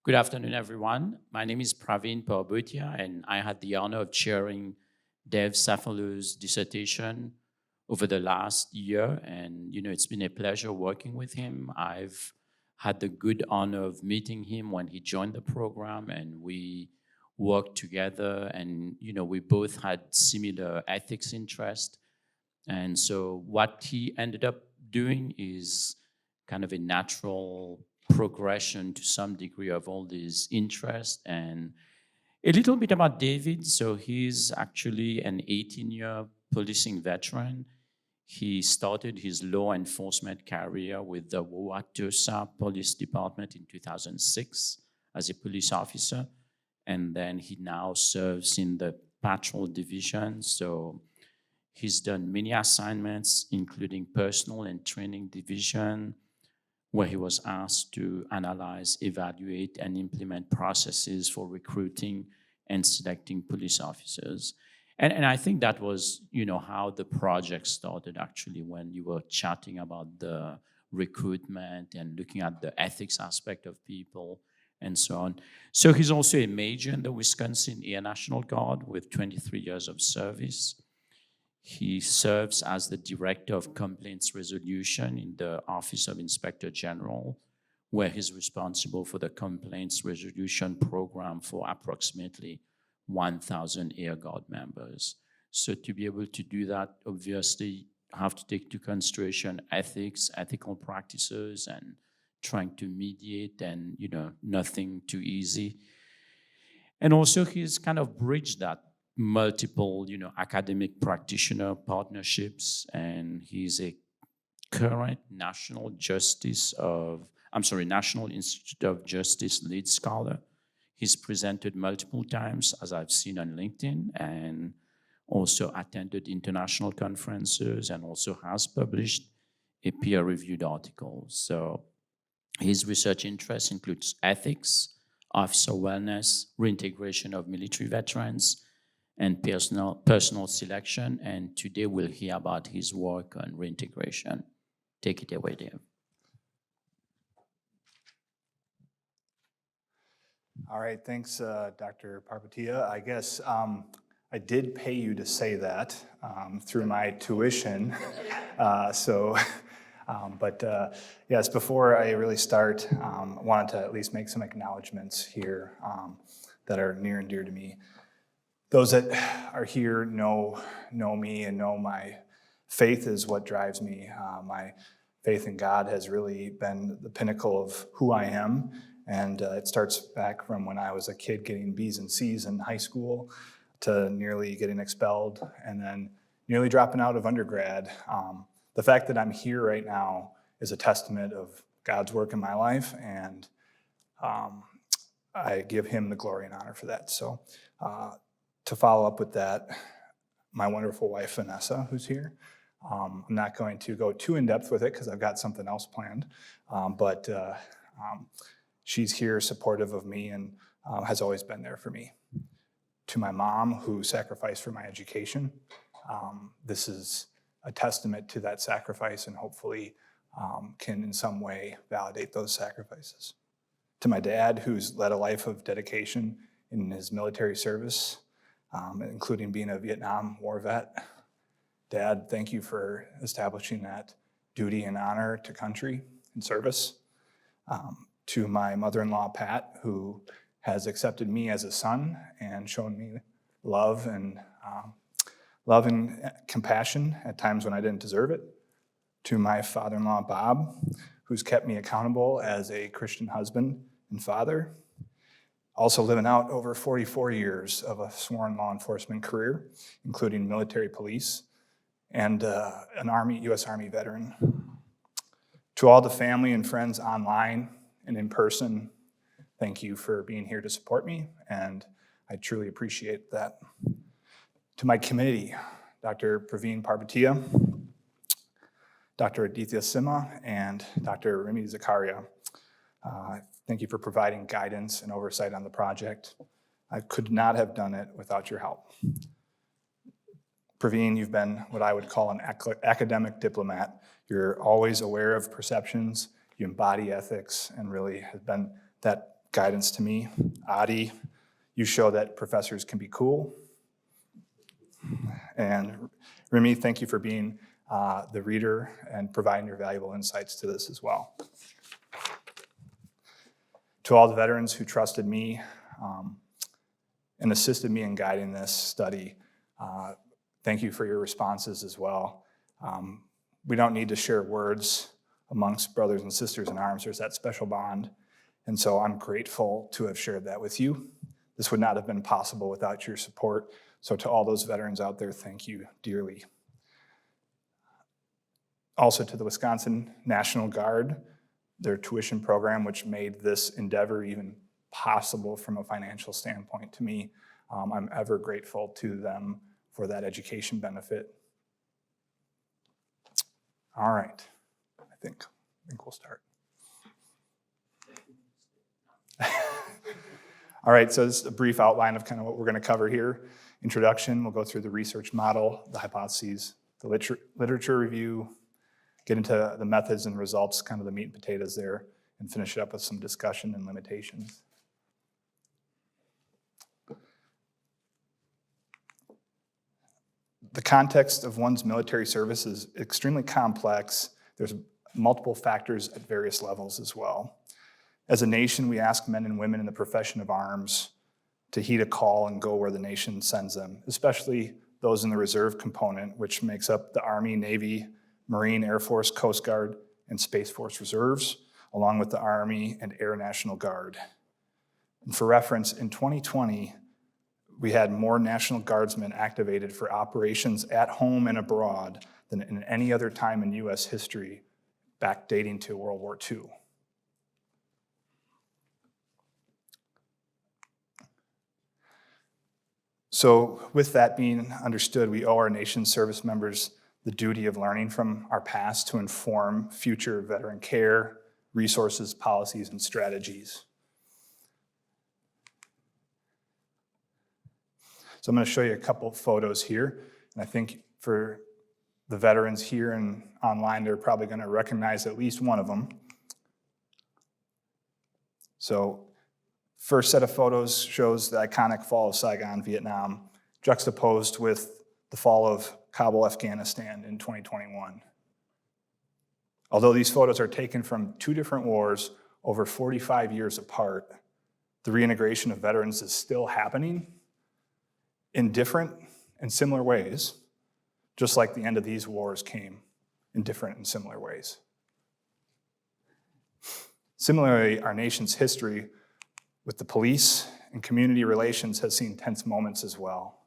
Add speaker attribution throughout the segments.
Speaker 1: Good afternoon, everyone. My name is Praveen Parboteeah, and I had the honor of chairing Dev Cefalu's dissertation over the last year. And, it's been a pleasure working with him. I've had the good honor of meeting him when he joined the program, and we worked together. And, we both had similar ethics interest. And so what he ended up doing is kind of a natural progression to some degree of all these interests. And a little bit about David. So he's actually an 18-year policing veteran. He started his law enforcement career with the Wauwatosa Police Department in 2006 as a police officer. And then he now serves in the patrol division. So he's done many assignments, including personal and training division, where he was asked to analyze, evaluate, and implement processes for recruiting and selecting police officers. And I think that was, how the project started, actually, when you were chatting about the recruitment and looking at the ethics aspect of people and so on. So he's also a major in the Wisconsin Air National Guard with 23 years of service. He serves as the Director of Complaints Resolution in the Office of Inspector General, where he's responsible for the complaints resolution program for approximately 1,000 Air Guard members. So to be able to do that, obviously, you have to take into consideration ethics, ethical practices, and trying to mediate, and, nothing too easy. And also, he's kind of bridged that multiple, academic practitioner partnerships, and he's a current National Institute of Justice lead scholar. He's presented multiple times, as I've seen on LinkedIn, and also attended international conferences, and also has published a peer-reviewed article. So his research interests includes ethics, officer wellness, reintegration of military veterans, and personal selection. And today we'll hear about his work on reintegration. Take it away, Dave.
Speaker 2: All right, thanks, Dr. Parboteeah. I guess I did pay you to say that through my tuition. Yes, before I really start, I wanted to at least make some acknowledgments here that are near and dear to me. Those that are here know me and know my faith is what drives me. My faith in God has really been the pinnacle of who I am, and it starts back from when I was a kid getting B's and C's in high school to nearly getting expelled and then nearly dropping out of undergrad. The fact that I'm here right now is a testament of God's work in my life, and I give him the glory and honor for that. So to follow up with that, my wonderful wife, Vanessa, who's here. I'm not going to go too in-depth with it because I've got something else planned, but she's here supportive of me and has always been there for me. To my mom, who sacrificed for my education, this is a testament to that sacrifice and hopefully can in some way validate those sacrifices. To my dad, who's led a life of dedication in his military service, including being a Vietnam War vet. Dad, thank you for establishing that duty and honor to country and service. To my mother-in-law, Pat, who has accepted me as a son and shown me love and compassion at times when I didn't deserve it. To my father-in-law, Bob, who's kept me accountable as a Christian husband and father. Also living out over 44 years of a sworn law enforcement career, including military police and an U.S. Army veteran. To all the family and friends online and in person, thank you for being here to support me, and I truly appreciate that. To my committee, Dr. Praveen Parboteeah, Dr. Aditya Sima, and Dr. Remy Zakaria. Thank you for providing guidance and oversight on the project. I could not have done it without your help. Praveen, you've been what I would call an academic diplomat. You're always aware of perceptions, you embody ethics, and really have been that guidance to me. Adi, you show that professors can be cool. And Remy, thank you for being the reader and providing your valuable insights to this as well. To all the veterans who trusted me and assisted me in guiding this study, thank you for your responses as well. We don't need to share words amongst brothers and sisters in arms. There's that special bond. And so I'm grateful to have shared that with you. This would not have been possible without your support. So to all those veterans out there, thank you dearly. Also to the Wisconsin National Guard, their tuition program, which made this endeavor even possible from a financial standpoint to me. I'm ever grateful to them for that education benefit. All right, I think we'll start. All right, so this is a brief outline of kind of what we're going to cover here. Introduction, we'll go through the research model, the hypotheses, the literature review, get into the methods and results, kind of the meat and potatoes there, and finish it up with some discussion and limitations. The context of one's military service is extremely complex. There's multiple factors at various levels as well. As a nation, we ask men and women in the profession of arms to heed a call and go where the nation sends them, especially those in the reserve component, which makes up the Army, Navy, Marine, Air Force, Coast Guard, and Space Force Reserves, along with the Army and Air National Guard. And for reference, in 2020, we had more National Guardsmen activated for operations at home and abroad than in any other time in U.S. history, backdating to World War II. So with that being understood, we owe our nation's service members the duty of learning from our past to inform future veteran care, resources, policies, and strategies. So I'm going to show you a couple photos here, and I think for the veterans here and online, they're probably going to recognize at least one of them. So first set of photos shows the iconic fall of Saigon, Vietnam, juxtaposed with the fall of Kabul, Afghanistan in 2021. Although these photos are taken from two different wars over 45 years apart, the reintegration of veterans is still happening in different and similar ways, just like the end of these wars came in different and similar ways. Similarly, our nation's history with the police and community relations has seen tense moments as well.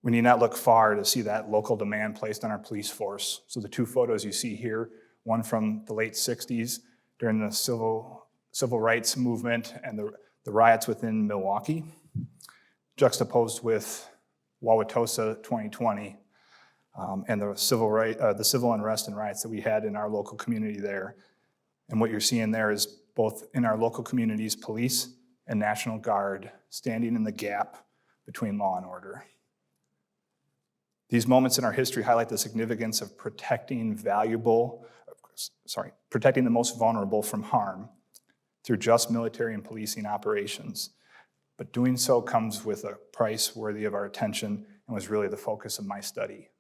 Speaker 2: We need not look far to see that local demand placed on our police force. So the two photos you see here, one from the late 60s during the civil rights movement and the riots within Milwaukee, juxtaposed with Wauwatosa 2020 and the civil unrest and riots that we had in our local community there. And what you're seeing there is both in our local communities, police and National Guard standing in the gap between law and order. These moments in our history highlight the significance of protecting the most vulnerable from harm through just military and policing operations. But doing so comes with a price worthy of our attention and was really the focus of my study.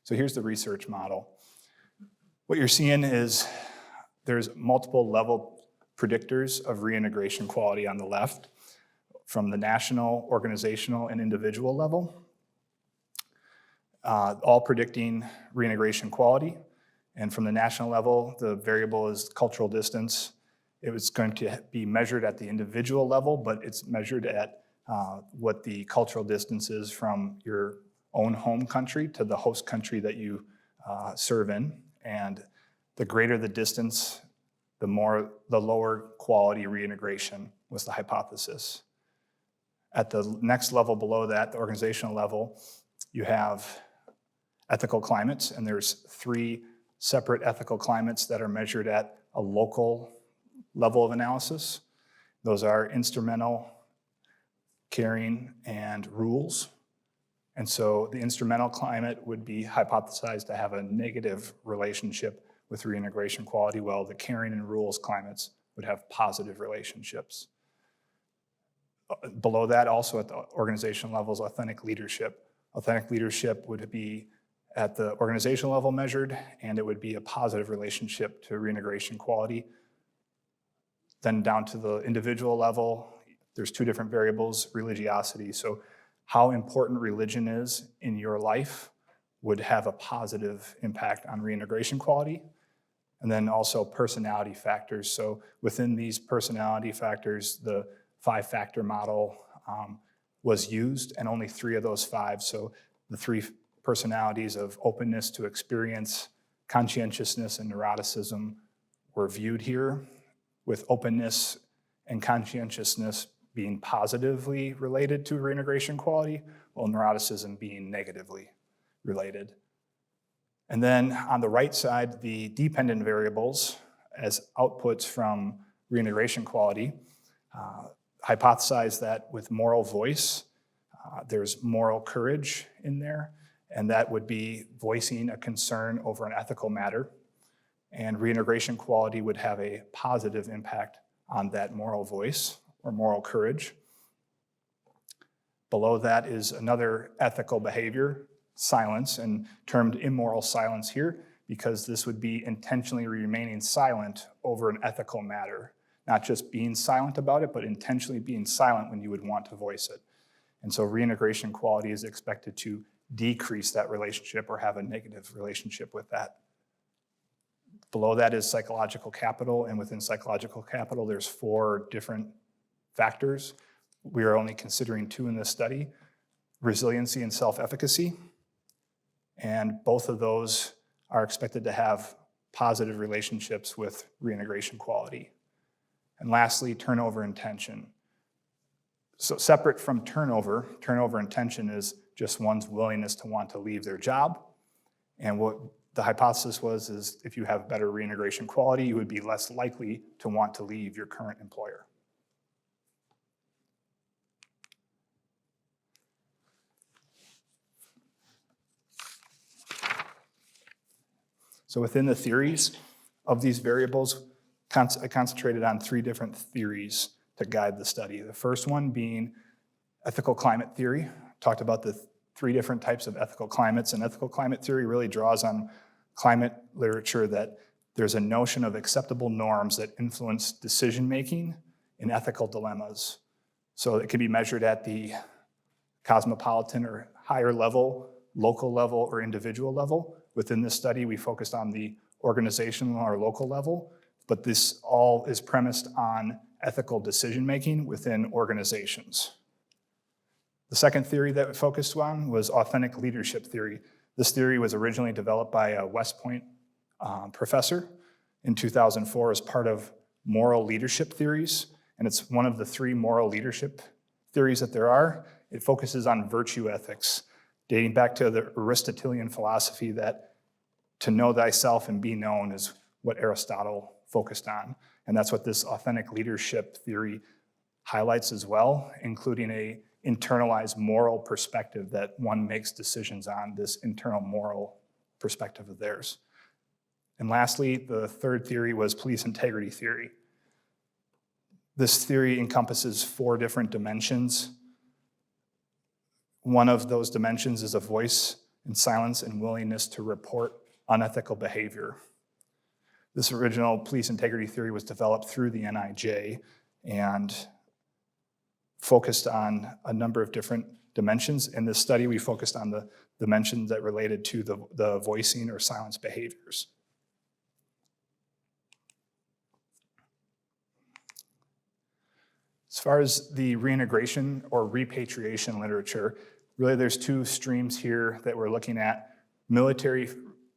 Speaker 2: So here's the research model. What you're seeing is there's multiple level predictors of reintegration quality on the left, from the national, organizational, and individual level, all predicting reintegration quality. And from the national level, the variable is cultural distance. It was going to be measured at the individual level, but it's measured at what the cultural distance is from your own home country to the host country that you serve in. And the greater the distance, the lower quality reintegration was the hypothesis. At the next level below that, the organizational level, you have ethical climates, and there's 3 separate ethical climates that are measured at a local level of analysis. Those are instrumental, caring, and rules. And so the instrumental climate would be hypothesized to have a negative relationship with reintegration quality, well, the caring and rules climates would have positive relationships. Below that, also at the organization levels, authentic leadership. Authentic leadership would be at the organizational level measured, and it would be a positive relationship to reintegration quality. Then down to the individual level, there's two different variables, religiosity. So how important religion is in your life would have a positive impact on reintegration quality. And then also personality factors. So within these personality factors, the 5-factor model was used, and only 3 of those 5. So the 3 personalities of openness to experience, conscientiousness, and neuroticism were viewed here, with openness and conscientiousness being positively related to reintegration quality, while neuroticism being negatively related. And then on the right side, the dependent variables as outputs from reintegration quality hypothesize that with moral voice, there's moral courage in there, and that would be voicing a concern over an ethical matter. And reintegration quality would have a positive impact on that moral voice or moral courage. Below that is another ethical behavior, silence, and termed immoral silence here, because this would be intentionally remaining silent over an ethical matter. Not just being silent about it, but intentionally being silent when you would want to voice it. And so reintegration quality is expected to decrease that relationship or have a negative relationship with that. Below that is psychological capital, and within psychological capital, there's 4 different factors. We are only considering 2 in this study, resiliency and self-efficacy. And both of those are expected to have positive relationships with reintegration quality. And lastly, turnover intention. So separate from turnover intention is just one's willingness to want to leave their job. And what the hypothesis was is if you have better reintegration quality, you would be less likely to want to leave your current employer. So within the theories of these variables, I concentrated on 3 different theories to guide the study. The first one being ethical climate theory. Talked about the 3 different types of ethical climates, and ethical climate theory really draws on climate literature that there's a notion of acceptable norms that influence decision-making in ethical dilemmas. So it can be measured at the cosmopolitan or higher level, local level, or individual level. Within this study, we focused on the organizational or local level, but this all is premised on ethical decision-making within organizations. The second theory that we focused on was authentic leadership theory. This theory was originally developed by a West Point professor in 2004 as part of moral leadership theories, and it's one of the 3 moral leadership theories that there are. It focuses on virtue ethics, dating back to the Aristotelian philosophy that to know thyself and be known is what Aristotle focused on. And that's what this authentic leadership theory highlights as well, including a internalized moral perspective that one makes decisions on, this internal moral perspective of theirs. And lastly, the third theory was police integrity theory. This theory encompasses 4 different dimensions. One of those dimensions is a voice and silence and willingness to report unethical behavior. This original police integrity theory was developed through the NIJ and focused on a number of different dimensions. In this study, we focused on the dimensions that related to the voicing or silence behaviors. As far as the reintegration or repatriation literature, really there's 2 streams here that we're looking at. Military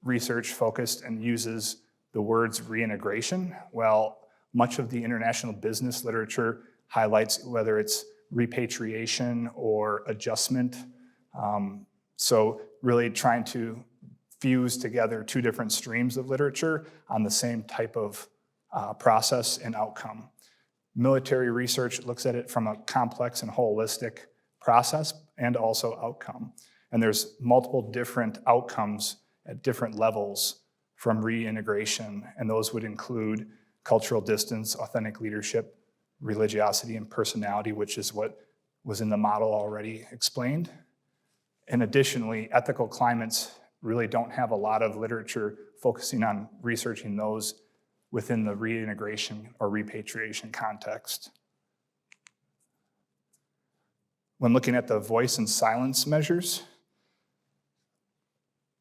Speaker 2: research focused and uses the words reintegration, while much of the international business literature highlights whether it's repatriation or adjustment. So really trying to fuse together 2 different streams of literature on the same type of process and outcome. Military research looks at it from a complex and holistic process and also outcome. And there's multiple different outcomes at different levels from reintegration, and those would include cultural distance, authentic leadership, religiosity, and personality, which is what was in the model already explained. And additionally, ethical climates really don't have a lot of literature focusing on researching those within the reintegration or repatriation context. When looking at the voice and silence measures,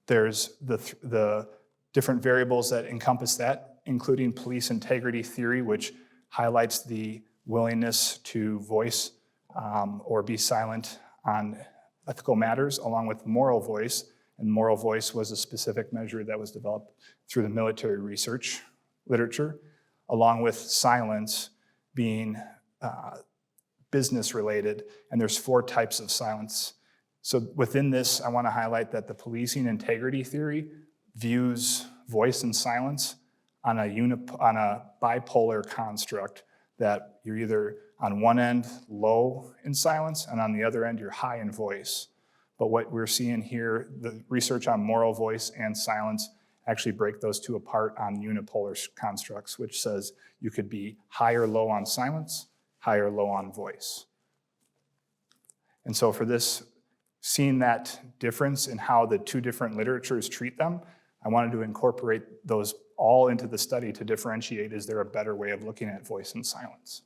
Speaker 2: there's the different variables that encompass that, including police integrity theory, which highlights the willingness to voice or be silent on ethical matters, along with moral voice. And moral voice was a specific measure that was developed through the military research literature, along with silence being business related. And there's 4 types of silence. So within this, I want to highlight that the policing integrity theory views voice and silence on a bipolar construct, that you're either on one end low in silence and on the other end you're high in voice. But what we're seeing here, the research on moral voice and silence actually break those two apart on unipolar constructs, which says you could be high or low on silence, high or low on voice. And so for this, seeing that difference in how the 2 different literatures treat them, I wanted to incorporate those all into the study to differentiate, is there a better way of looking at voice and silence?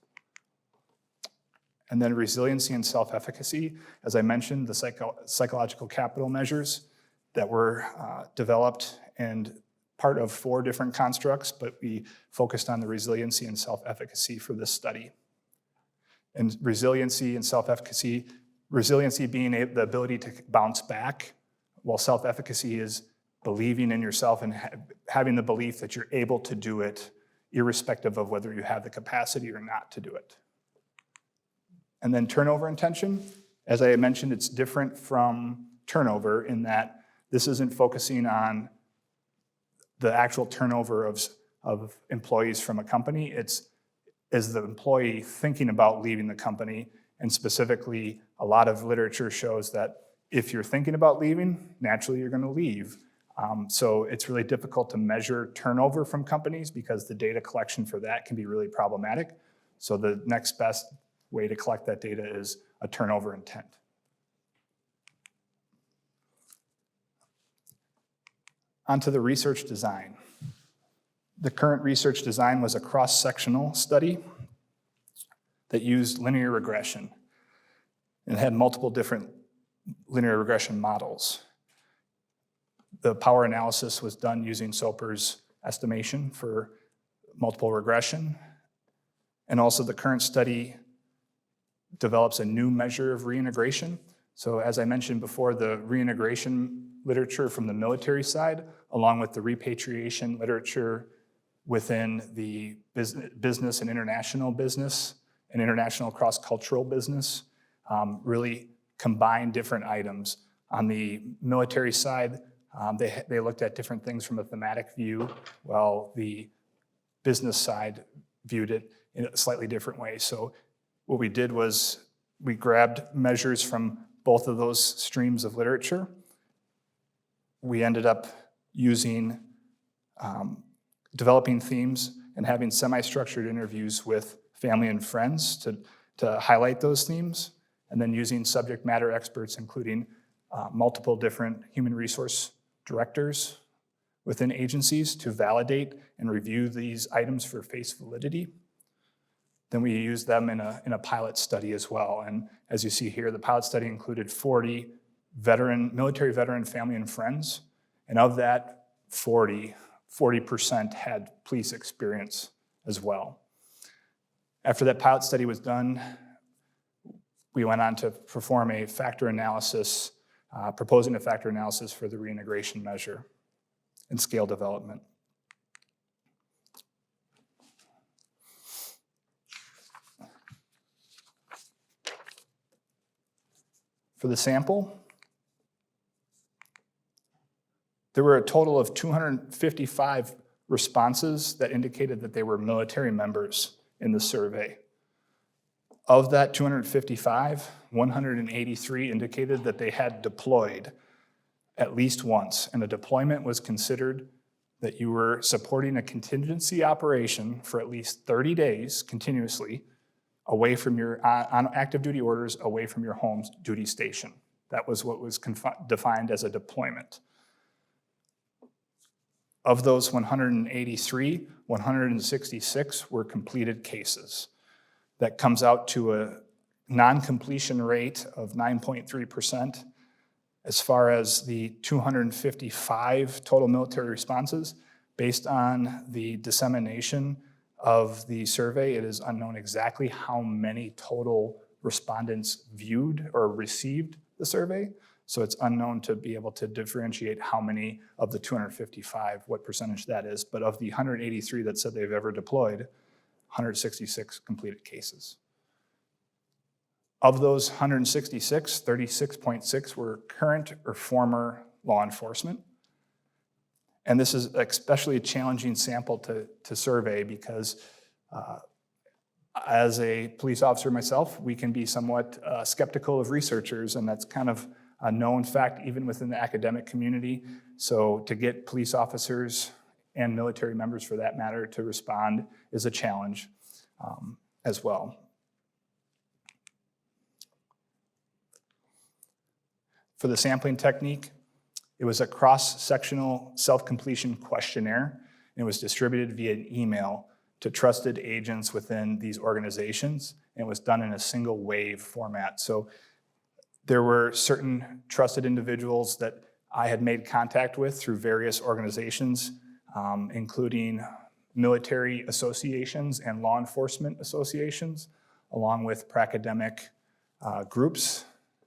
Speaker 2: And then resiliency and self-efficacy, as I mentioned, the psychological capital measures that were developed and part of 4 different constructs, but we focused on the resiliency and self-efficacy for this study. And resiliency and self-efficacy, resiliency being the ability to bounce back, while self-efficacy is believing in yourself and having the belief that you're able to do it, irrespective of whether you have the capacity or not to do it. And then turnover intention, as I mentioned, it's different from turnover in that this isn't focusing on the actual turnover of employees from a company. It's is the employee thinking about leaving the company, and specifically, a lot of literature shows that if you're thinking about leaving, naturally you're going to leave. So it's really difficult to measure turnover from companies because the data collection for that can be really problematic. So the next best way to collect that data is a turnover intent. Onto the research design. The current research design was a cross-sectional study that used linear regression and had multiple different linear regression models. The power analysis was done using Soper's estimation for multiple regression. And also the current study develops a new measure of reintegration. So as I mentioned before, the reintegration literature from the military side, along with the repatriation literature within the business and international cross-cultural business, really combine different items. On the military side, they looked at different things from a thematic view, while the business side viewed it in a slightly different way. So what we did was we grabbed measures from both of those streams of literature. We ended up using developing themes and having semi-structured interviews with family and friends to highlight those themes, and then using subject matter experts, including multiple different human resource directors within agencies, to validate and review these items for face validity. Then we used them in a pilot study as well. And as you see here, the pilot study included 40 military veteran family and friends. And of that 40% had police experience as well. After that pilot study was done, we went on to perform a factor analysis, proposing a factor analysis for the reintegration measure and scale development. For the sample, there were a total of 255 responses that indicated that they were military members in the survey. Of that 255, 183 indicated that they had deployed at least once, and a deployment was considered that you were supporting a contingency operation for at least 30 days continuously away from your, on active duty orders, away from your home duty station. That was what was defined as a deployment. Of those 183, 166 were completed cases. That comes out to a non-completion rate of 9.3%. As far as the 255 total military responses, based on the dissemination of the survey, it is unknown exactly how many total respondents viewed or received the survey. So it's unknown to be able to differentiate how many of the 255, what percentage that is. But of the 183 that said they've ever deployed, 166 completed cases. Of those 166, 36.6 were current or former law enforcement. And this is especially a challenging sample to survey because as a police officer myself, we can be somewhat skeptical of researchers, and that's kind of a known fact even within the academic community. So to get police officers and military members for that matter to respond is a challenge as well. For the sampling technique, it was a cross-sectional self-completion questionnaire, and it was distributed via email to trusted agents within these organizations, and it was done in a single wave format. So there were certain trusted individuals that I had made contact with through various organizations, including military associations and law enforcement associations, along with academic groups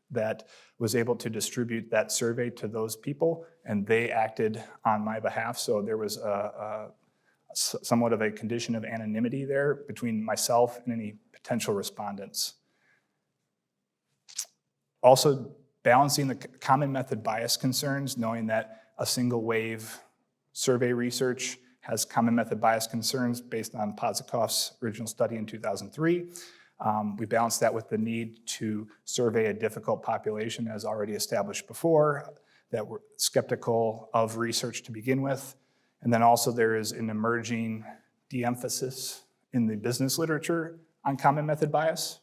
Speaker 2: that was able to distribute that survey to those people, and they acted on my behalf. So there was somewhat of a condition of anonymity there between myself and any potential respondents. Also, balancing the common method bias concerns, knowing that a single wave survey research has common method bias concerns based on Pozikoff's original study in 2003. We balanced that with the need to survey a difficult population, as already established before, that were skeptical of research to begin with. And then also there is an emerging de-emphasis in the business literature on common method bias.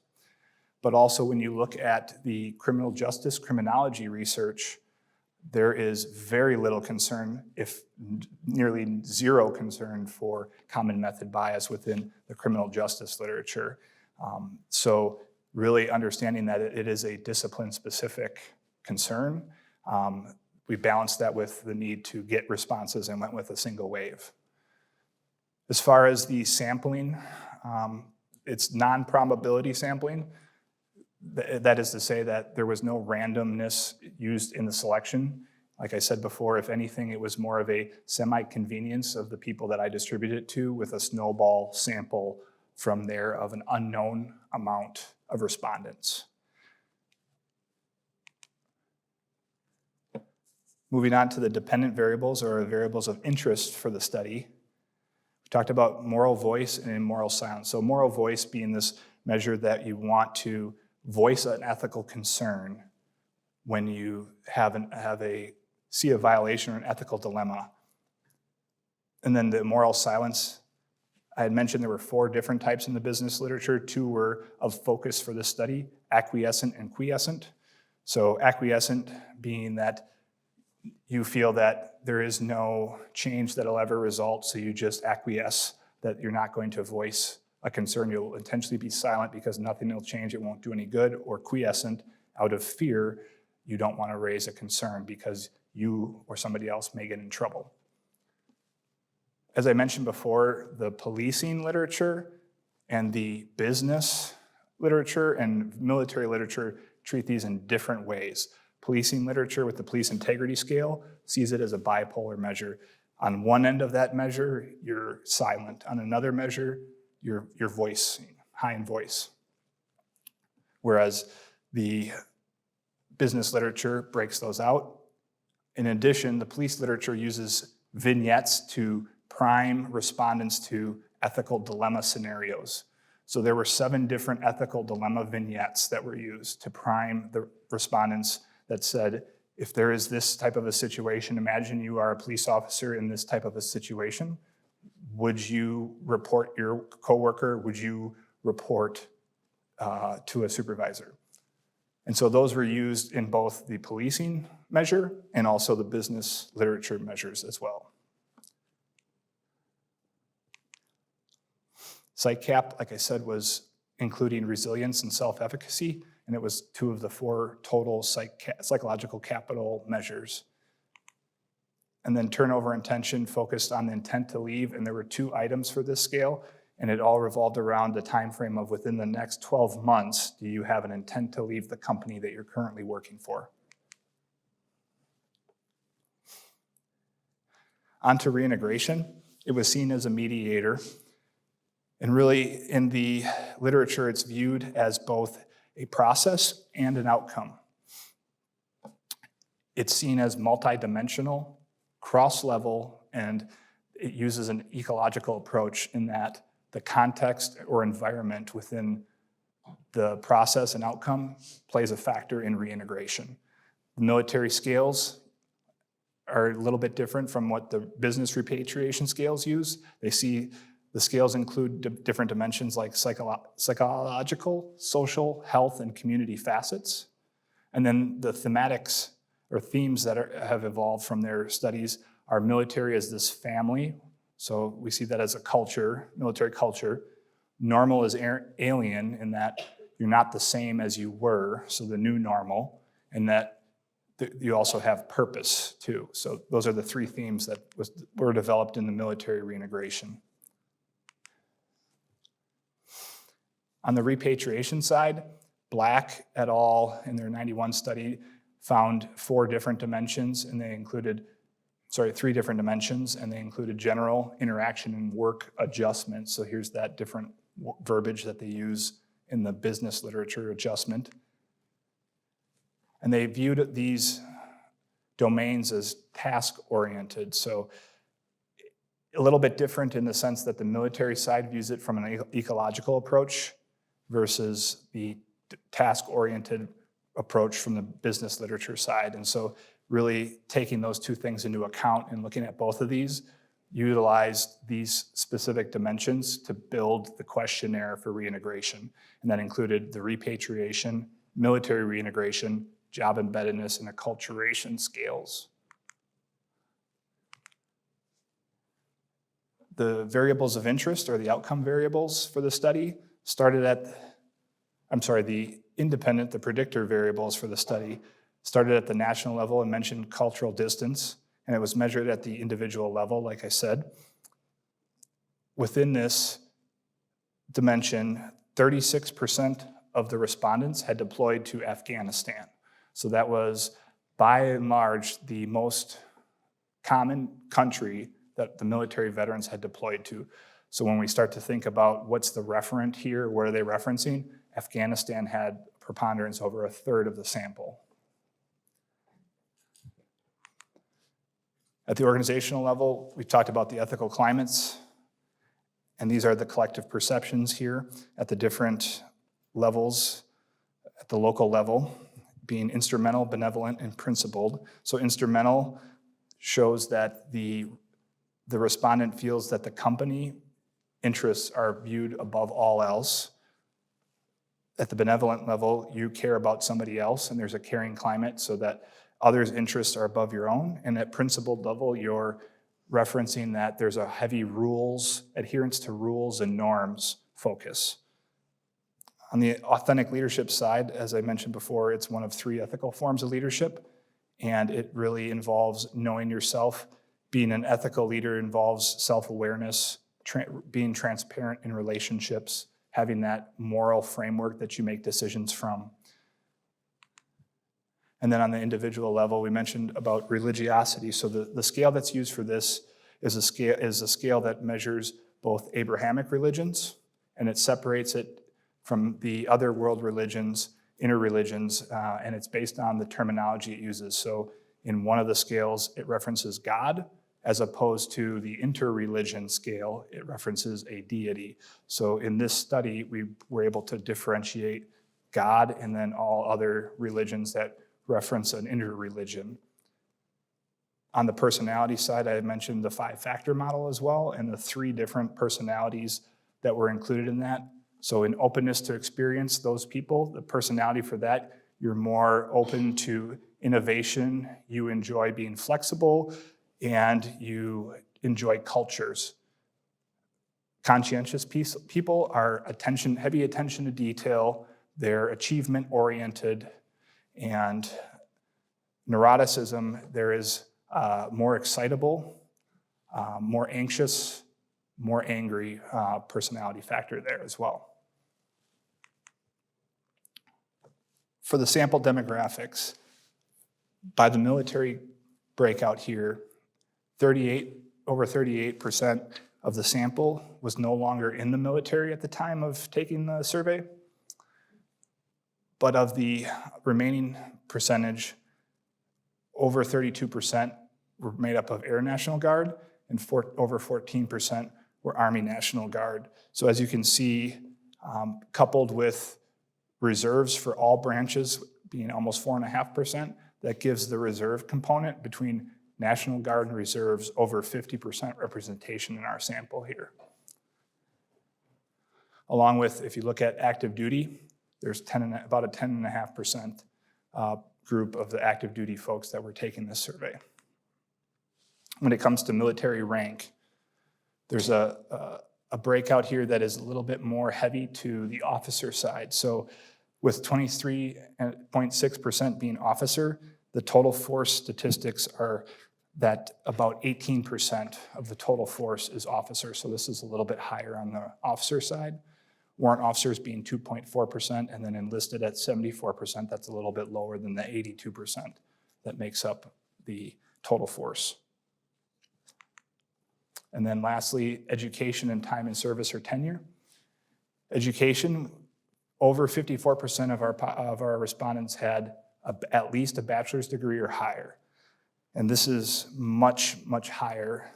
Speaker 2: But also when you look at the criminal justice criminology research, there is very little concern, if nearly zero concern, for common method bias within the criminal justice literature. So really understanding that it is a discipline-specific concern, we balanced that with the need to get responses and went with a single wave. As far as the sampling, it's non-probability sampling. That is to say that there was no randomness used in the selection. Like I said before, if anything, it was more of a semi-convenience of the people that I distributed it to with a snowball sample from there of an unknown amount of respondents. Moving on to the dependent variables or variables of interest for the study. We talked about moral voice and immoral silence. So moral voice being this measure that you want to voice an ethical concern when you see a violation or an ethical dilemma. And then the immoral silence, I had mentioned there were 4 different types in the business literature. 2 were of focus for this study, acquiescent and quiescent. So acquiescent being that you feel that there is no change that'll ever result, so you just acquiesce that you're not going to voice a concern. You'll intentionally be silent because nothing will change, it won't do any good. Or quiescent, out of fear, you don't want to raise a concern because you or somebody else may get in trouble. As I mentioned before, the policing literature and the business literature and military literature treat these in different ways. Policing literature with the police integrity scale sees it as a bipolar measure. On one end of that measure, you're silent. On another measure, you're voicing, high in voice. Whereas the business literature breaks those out. In addition, the police literature uses vignettes to prime respondents to ethical dilemma scenarios. So there were 7 different ethical dilemma vignettes that were used to prime the respondents that said, if there is this type of a situation, imagine you are a police officer in this type of a situation. Would you report your coworker? Would you report to a supervisor? And so those were used in both the policing measure and also the business literature measures as well. PsycCap, like I said, was including resilience and self-efficacy, and it was 2 of the 4 total psychological capital measures. And then turnover intention focused on the intent to leave, and there were 2 items for this scale, and it all revolved around the time frame of within the next 12 months, do you have an intent to leave the company that you're currently working for? On to reintegration. It was seen as a mediator. And really, in the literature, it's viewed as both a process and an outcome. It's seen as multidimensional, cross-level, and it uses an ecological approach in that the context or environment within the process and outcome plays a factor in reintegration. The military scales are a little bit different from what the business repatriation scales use. They see the scales include different dimensions like psychological, social, health, and community facets. And then the thematics or themes that have evolved from their studies are military as this family. So we see that as a culture, military culture. Normal is alien in that you're not the same as you were, so the new normal, and that you also have purpose too. So those are the 3 themes that were developed in the military reintegration. On the repatriation side, Black et al. In their 91 study found 4 different dimensions, and they included, 3 different dimensions, and they included general, interaction, and work adjustment. So here's that different verbiage that they use in the business literature, adjustment. And they viewed these domains as task-oriented. So a little bit different in the sense that the military side views it from an ecological approach versus the task-oriented approach from the business literature side. And so really taking those 2 things into account and looking at both of these, utilized these specific dimensions to build the questionnaire for reintegration. And that included the repatriation, military reintegration, job embeddedness, and acculturation scales. The variables of interest, or the outcome variables for the study, the predictor variables for the study started at the national level and mentioned cultural distance, and it was measured at the individual level, like I said. Within this dimension, 36% of the respondents had deployed to Afghanistan. So that was, by and large, the most common country that the military veterans had deployed to. So when we start to think about what's the referent here, what are they referencing? Afghanistan had preponderance over 1/3 of the sample. At the organizational level, we talked about the ethical climates, and these are the collective perceptions here at the different levels, at the local level, being instrumental, benevolent, and principled. So instrumental shows that the respondent feels that the company interests are viewed above all else. At the benevolent level, you care about somebody else, and there's a caring climate so that others' interests are above your own. And at principled level, you're referencing that there's a heavy adherence to rules and norms focus. On the authentic leadership side, as I mentioned before, it's one of 3 ethical forms of leadership, and it really involves knowing yourself. Being an ethical leader involves self-awareness, being transparent in relationships, having that moral framework that you make decisions from. And then on the individual level, we mentioned about religiosity. So the scale that's used for this is a scale that measures both Abrahamic religions, and it separates it from the other world religions, interreligions, and it's based on the terminology it uses. So in one of the scales, it references God, as opposed to the interreligion scale, it references a deity. So in this study, we were able to differentiate God and then all other religions that reference an interreligion. On the personality side, I mentioned the 5-factor model as well, and the 3 different personalities that were included in that. So in openness to experience, those people, the personality for that, you're more open to innovation, you enjoy being flexible, and you enjoy cultures. Conscientious people are heavy attention to detail, they're achievement-oriented, and neuroticism, there is more excitable, more anxious, more angry personality factor there as well. For the sample demographics, by the military breakout here, over 38% of the sample was no longer in the military at the time of taking the survey. But of the remaining percentage, over 32% were made up of Air National Guard, and over 14% were Army National Guard. So as you can see, coupled with reserves for all branches being almost 4.5%, that gives the reserve component between National Guard and reserves over 50% representation in our sample here. Along with, if you look at active duty, there's about a 10.5% group of the active duty folks that were taking this survey. When it comes to military rank, there's a breakout here that is a little bit more heavy to the officer side. So with 23.6% being officer, the total force statistics are that about 18% of the total force is officer. So this is a little bit higher on the officer side. Warrant officers being 2.4%, and then enlisted at 74%. That's a little bit lower than the 82% that makes up the total force. And then lastly, education and time in service or tenure. Education, over 54% of our respondents had at least a bachelor's degree or higher. And this is much, much higher,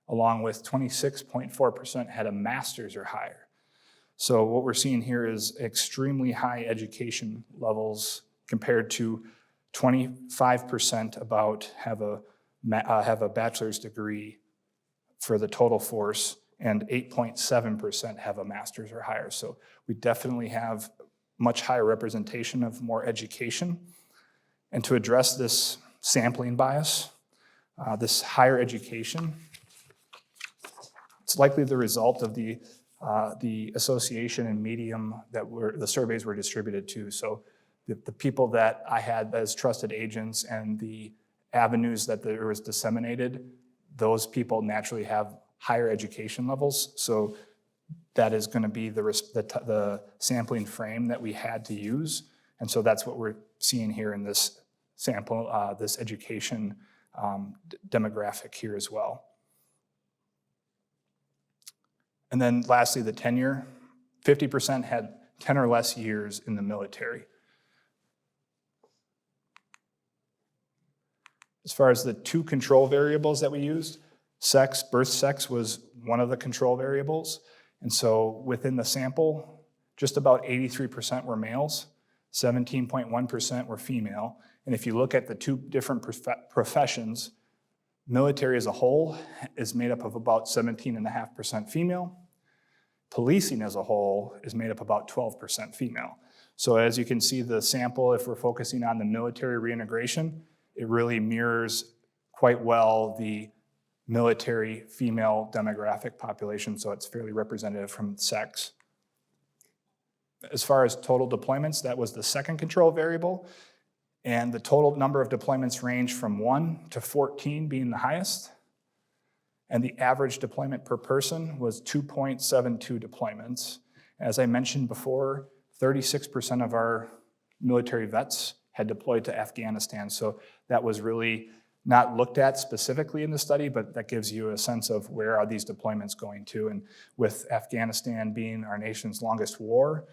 Speaker 2: along with 26.4% had a master's or higher. So what we're seeing here is extremely high education levels compared to 25% about have a bachelor's degree for the total force, and 8.7% have a master's or higher. So we definitely have much higher representation of more education. And to address this sampling bias, this higher education, it's likely the result of the association and medium that the surveys were distributed to. So the people that I had as trusted agents and the avenues that there was disseminated, those people naturally have higher education levels. So that is going to be the sampling frame that we had to use. And so that's what we're seeing here in this sample, this education demographic here as well. And then lastly, the tenure. 50% had 10 or less years in the military. As far as the 2 control variables that we used, sex, birth sex was one of the control variables. And so within the sample, just about 83% were males, 17.1% were female. And if you look at the 2 different professions, military as a whole is made up of about 17.5% female. Policing as a whole is made up about 12% female. So as you can see, the sample, if we're focusing on the military reintegration, it really mirrors quite well the military female demographic population, so it's fairly representative from sex. As far as total deployments, that was the second control variable, and the total number of deployments range from 1 to 14 being the highest, and the average deployment per person was 2.72 deployments. As I mentioned before, 36% of our military vets had deployed to Afghanistan, so that was really not looked at specifically in the study, but that gives you a sense of where are these deployments going to. And with Afghanistan being our nation's longest war,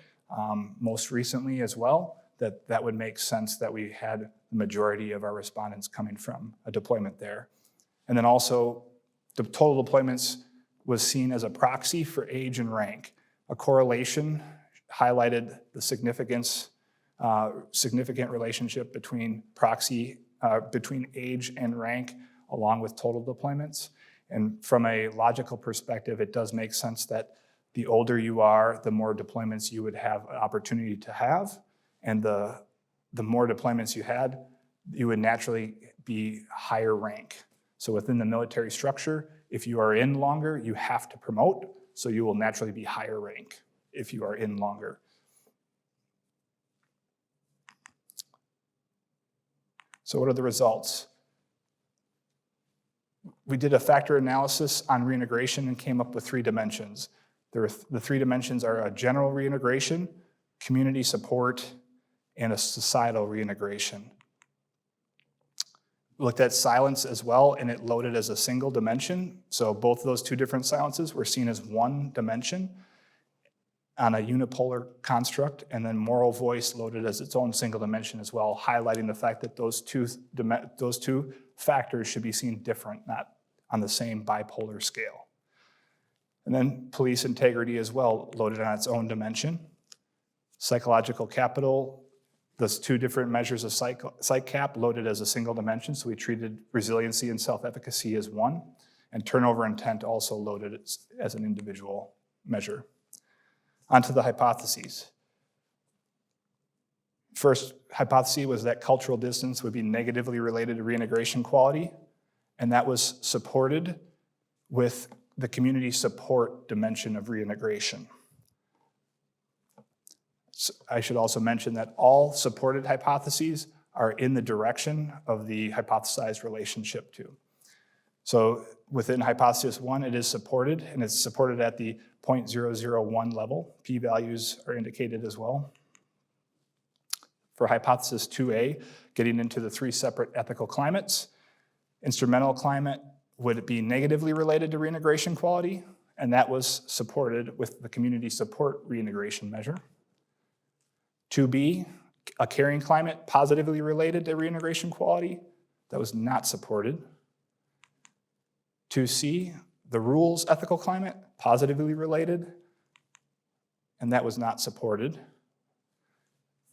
Speaker 2: most recently as well, that would make sense that we had the majority of our respondents coming from a deployment there. And then also, the total deployments was seen as a proxy for age and rank. A correlation highlighted the significance significant relationship between between age and rank, along with total deployments. And from a logical perspective, it does make sense that the older you are, the more deployments you would have an opportunity to have. And the more deployments you had, you would naturally be higher rank. So within the military structure, if you are in longer, you have to promote, so you will naturally be higher rank if you are in longer. So what are the results? We did a factor analysis on reintegration and came up with 3 dimensions. The 3 dimensions are a general reintegration, community support, and a societal reintegration. We looked at silence as well, and it loaded as a single dimension. So both of those 2 different silences were seen as one dimension on a unipolar construct, and then moral voice loaded as its own single dimension as well, highlighting the fact that those two factors should be seen different, not on the same bipolar scale. And then police integrity as well, loaded on its own dimension. Psychological capital, those 2 different measures of psych cap loaded as a single dimension, so we treated resiliency and self-efficacy as one, and turnover intent also loaded as an individual measure. Onto the hypotheses. First hypothesis was that cultural distance would be negatively related to reintegration quality, and that was supported with the community support dimension of reintegration. So I should also mention that all supported hypotheses are in the direction of the hypothesized relationship too. So within hypothesis 1, it is supported, and it's supported at the 0.001 level. P-values are indicated as well. For hypothesis 2A, getting into the 3 separate ethical climates, instrumental climate would be negatively related to reintegration quality, and that was supported with the community support reintegration measure. 2B, a caring climate positively related to reintegration quality, that was not supported. 2C, the rules ethical climate, positively related, and that was not supported.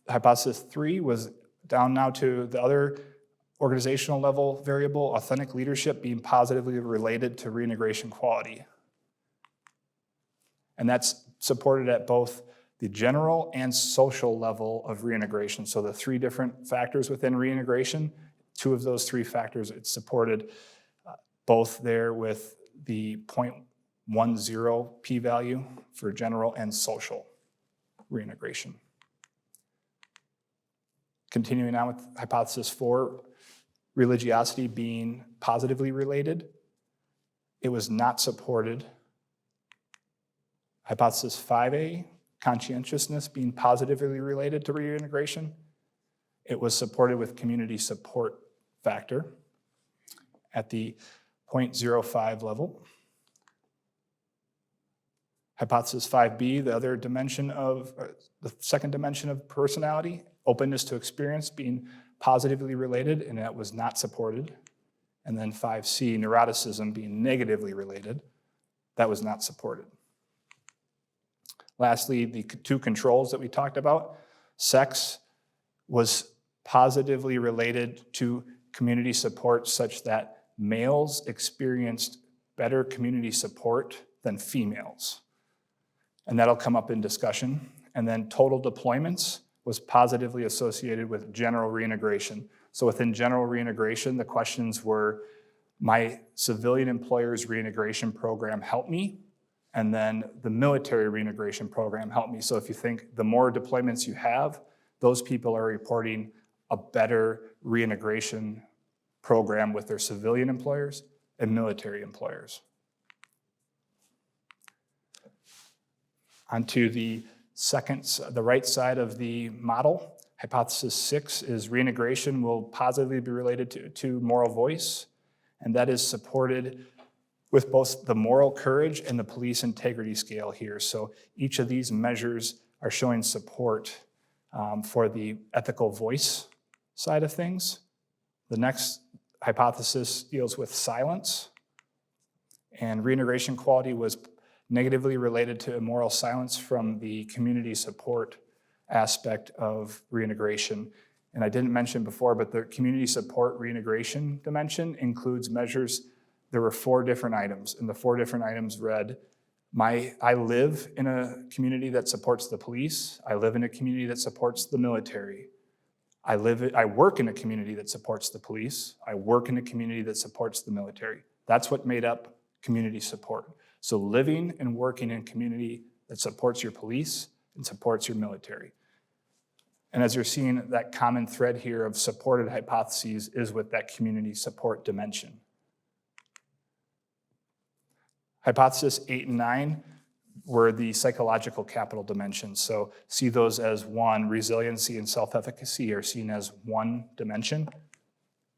Speaker 2: Hypothesis 3 was down now to the other organizational level variable, authentic leadership being positively related to reintegration quality. And that's supported at both the general and social level of reintegration. So the 3 different factors within reintegration, 2 of those 3 factors, it's supported both there with the 0.10 p-value for general and social reintegration. Continuing on with hypothesis 4, religiosity being positively related, it was not supported. Hypothesis 5A, conscientiousness being positively related to reintegration, it was supported with community support factor at the 0.05 level. Hypothesis 5B, the other dimension of, the second dimension of personality, openness to experience being positively related, and that was not supported. And then 5C, neuroticism being negatively related, that was not supported. Lastly, the 2 controls that we talked about, sex was positively related to community support such that males experienced better community support than females. And that'll come up in discussion. And then total deployments was positively associated with general reintegration. So within general reintegration, the questions were, my civilian employer's reintegration program helped me, and then the military reintegration program helped me. So if you think the more deployments you have, those people are reporting a better reintegration program with their civilian employers and military employers. Onto the right side of the model, hypothesis 6 is reintegration will positively be related to moral voice, and that is supported with both the moral courage and the police integrity scale here. So each of these measures are showing support for the ethical voice side of things. The next hypothesis deals with silence, and reintegration quality was negatively related to immoral silence from the community support aspect of reintegration. And I didn't mention before, but the community support reintegration dimension includes measures. There were 4 different items, and the 4 different items read, I live in a community that supports the police. I live in a community that supports the military. I work in a community that supports the police. I work in a community that supports the military. That's what made up community support. So living and working in a community that supports your police and supports your military. And as you're seeing, that common thread here of supported hypotheses is with that community support dimension. Hypothesis 8 and 9 were the psychological capital dimensions. So see those as one. Resiliency and self-efficacy are seen as one dimension.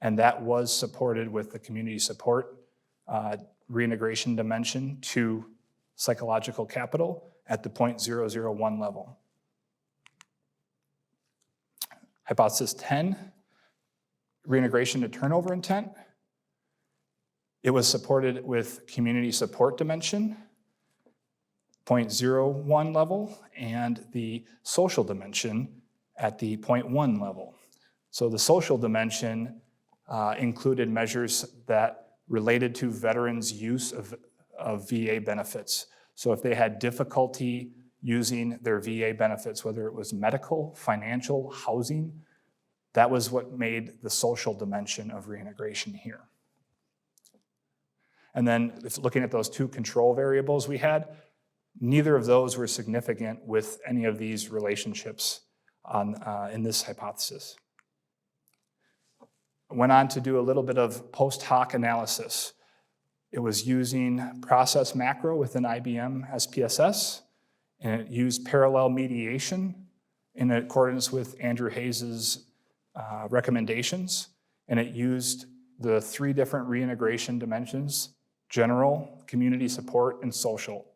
Speaker 2: And that was supported with the community support reintegration dimension to psychological capital at the 0.001 level. Hypothesis 10, reintegration to turnover intent. It was supported with community support dimension, 0.01 level, and the social dimension at the 0.1 level. So the social dimension included measures that related to veterans' use of VA benefits. So if they had difficulty using their VA benefits, whether it was medical, financial, housing, that was what made the social dimension of reintegration here. And then if looking at those 2 control variables we had, neither of those were significant with any of these relationships in this hypothesis. I went on to do a little bit of post hoc analysis. It was using process macro within IBM SPSS, and it used parallel mediation in accordance with Andrew Hayes's recommendations, and it used the 3 different reintegration dimensions: general, community support, and social.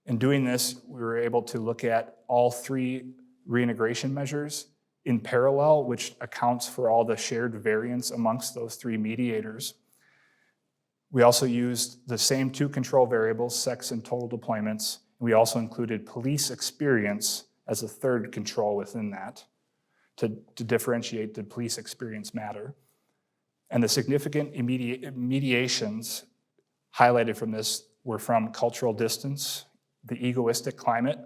Speaker 2: In doing this, we were able to look at all 3 reintegration measures in parallel, which accounts for all the shared variance amongst those 3 mediators. We also used the same 2 control variables, sex and total deployments. We also included police experience as a 3rd control within that to differentiate, did police experience matter? And the significant mediations highlighted from this were from cultural distance, the egoistic climate,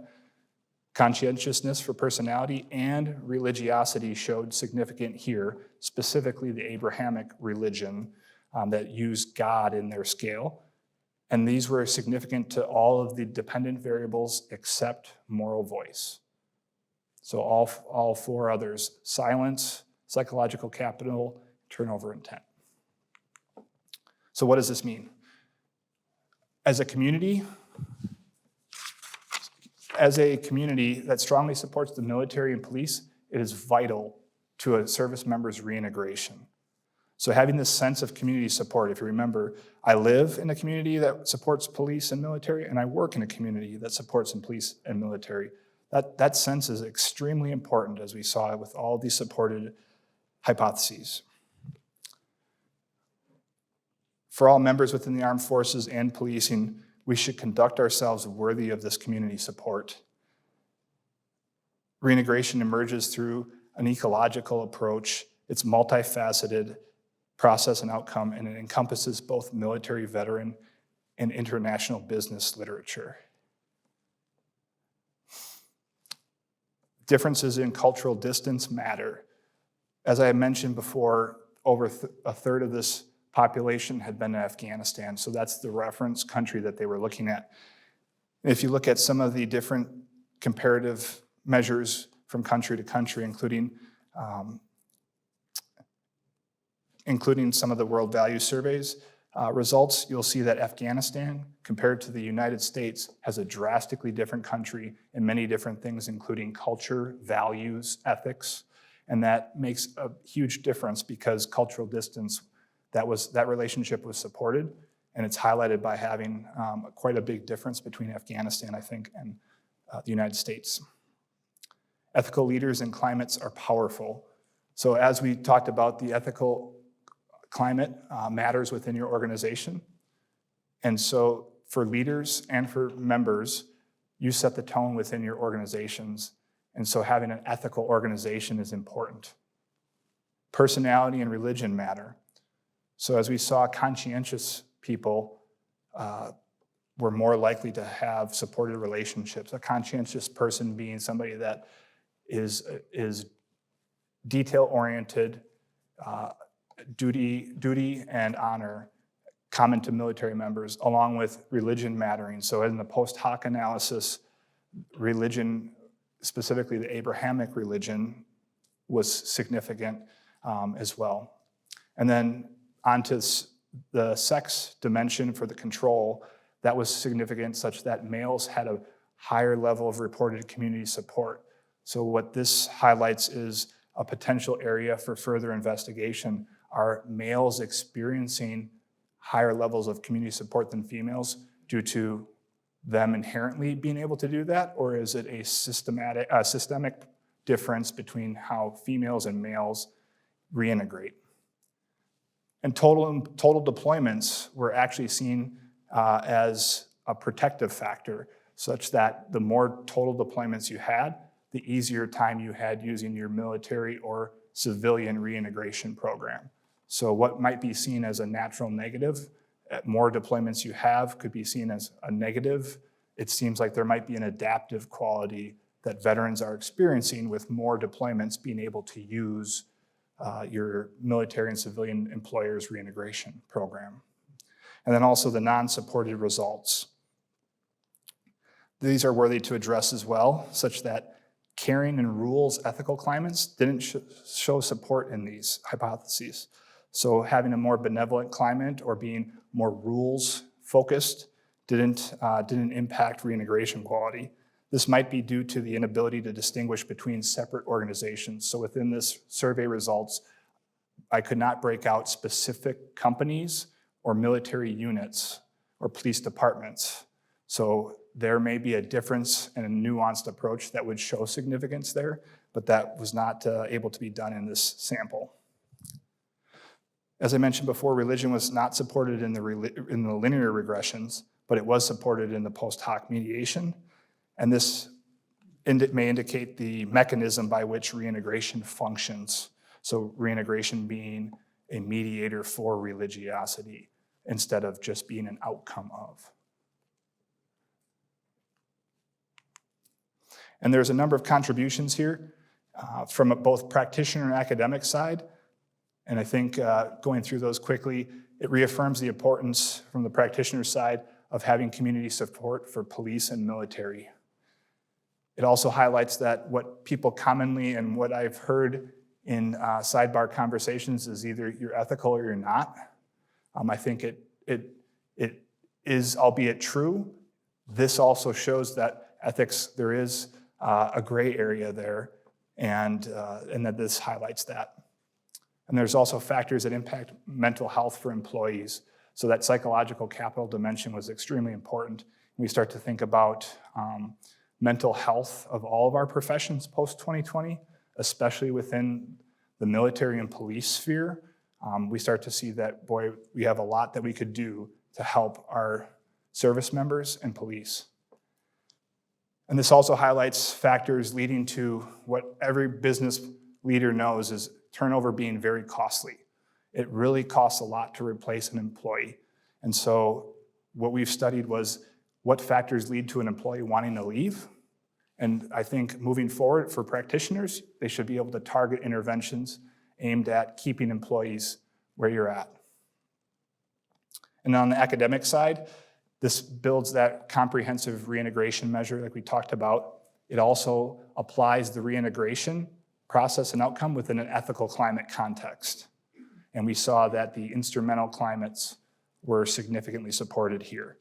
Speaker 2: conscientiousness for personality, and religiosity showed significant here, specifically the Abrahamic religion that used God in their scale. And these were significant to all of the dependent variables except moral voice. So all 4 others: silence, psychological capital, turnover intent. So what does this mean? As a community that strongly supports the military and police, it is vital to a service member's reintegration. So having this sense of community support, if you remember, I live in a community that supports police and military, and I work in a community that supports police and military. That sense is extremely important, as we saw with all these supported hypotheses. For all members within the armed forces and policing, we should conduct ourselves worthy of this community support. Reintegration emerges through an ecological approach. It's multifaceted process and outcome, and it encompasses both military veteran and international business literature. Differences in cultural distance matter. As I mentioned before, over a third of this population had been in Afghanistan, so that's the reference country that they were looking at. If you look at some of the different comparative measures from country to country, including some of the World Value Surveys results, you'll see that Afghanistan, compared to the United States, has a drastically different country in many different things, including culture, values, ethics, and that makes a huge difference because cultural distance, that relationship was supported, and it's highlighted by having quite a big difference between Afghanistan, I think, and the United States. Ethical leaders and climates are powerful. So as we talked about, the ethical climate matters within your organization. And so for leaders and for members, you set the tone within your organizations. And so having an ethical organization is important. Personality and religion matter. So as we saw, conscientious people were more likely to have supported relationships. A conscientious person being somebody that is detail-oriented, duty and honor common to military members, along with religion mattering. So in the post hoc analysis, religion, specifically the Abrahamic religion, was significant as well. And then onto the sex dimension for the control, that was significant such that males had a higher level of reported community support. So what this highlights is a potential area for further investigation. Are males experiencing higher levels of community support than females due to them inherently being able to do that? Or is it a systemic difference between how females and males reintegrate? And total deployments were actually seen as a protective factor, such that the more total deployments you had, the easier time you had using your military or civilian reintegration program. So what might be seen as a natural negative, more deployments you have could be seen as a negative. It seems like there might be an adaptive quality that veterans are experiencing with more deployments being able to use your military and civilian employers reintegration program. And then also the non-supported results. These are worthy to address as well, such that caring and rules ethical climates didn't show support in these hypotheses. So having a more benevolent climate or being more rules focused didn't impact reintegration quality. This might be due to the inability to distinguish between separate organizations. So within this survey results, I could not break out specific companies or military units or police departments. So there may be a difference and a nuanced approach that would show significance there, but that was not able to be done in this sample. As I mentioned before, religion was not supported in the linear regressions, but it was supported in the post hoc mediation. And this may indicate the mechanism by which reintegration functions. So reintegration being a mediator for religiosity instead of just being an outcome of. And there's a number of contributions here from both practitioner and academic side. And I think going through those quickly, it reaffirms the importance from the practitioner side of having community support for police and military. It also highlights that what people commonly and what I've heard in sidebar conversations is either you're ethical or you're not. I think it is, albeit true, this also shows that ethics, there is a gray area there, and that this highlights that. And there's also factors that impact mental health for employees. So that psychological capital dimension was extremely important. We start to think about mental health of all of our professions post-2020, especially within the military and police sphere. We start to see that, boy, we have a lot that we could do to help our service members and police. And this also highlights factors leading to what every business leader knows is turnover being very costly. It really costs a lot to replace an employee. And so what we've studied was what factors lead to an employee wanting to leave. And I think moving forward for practitioners, they should be able to target interventions aimed at keeping employees where you're at. And on the academic side, this builds that comprehensive reintegration measure like we talked about. It also applies the reintegration process and outcome within an ethical climate context. And we saw that the instrumental climates were significantly supported here.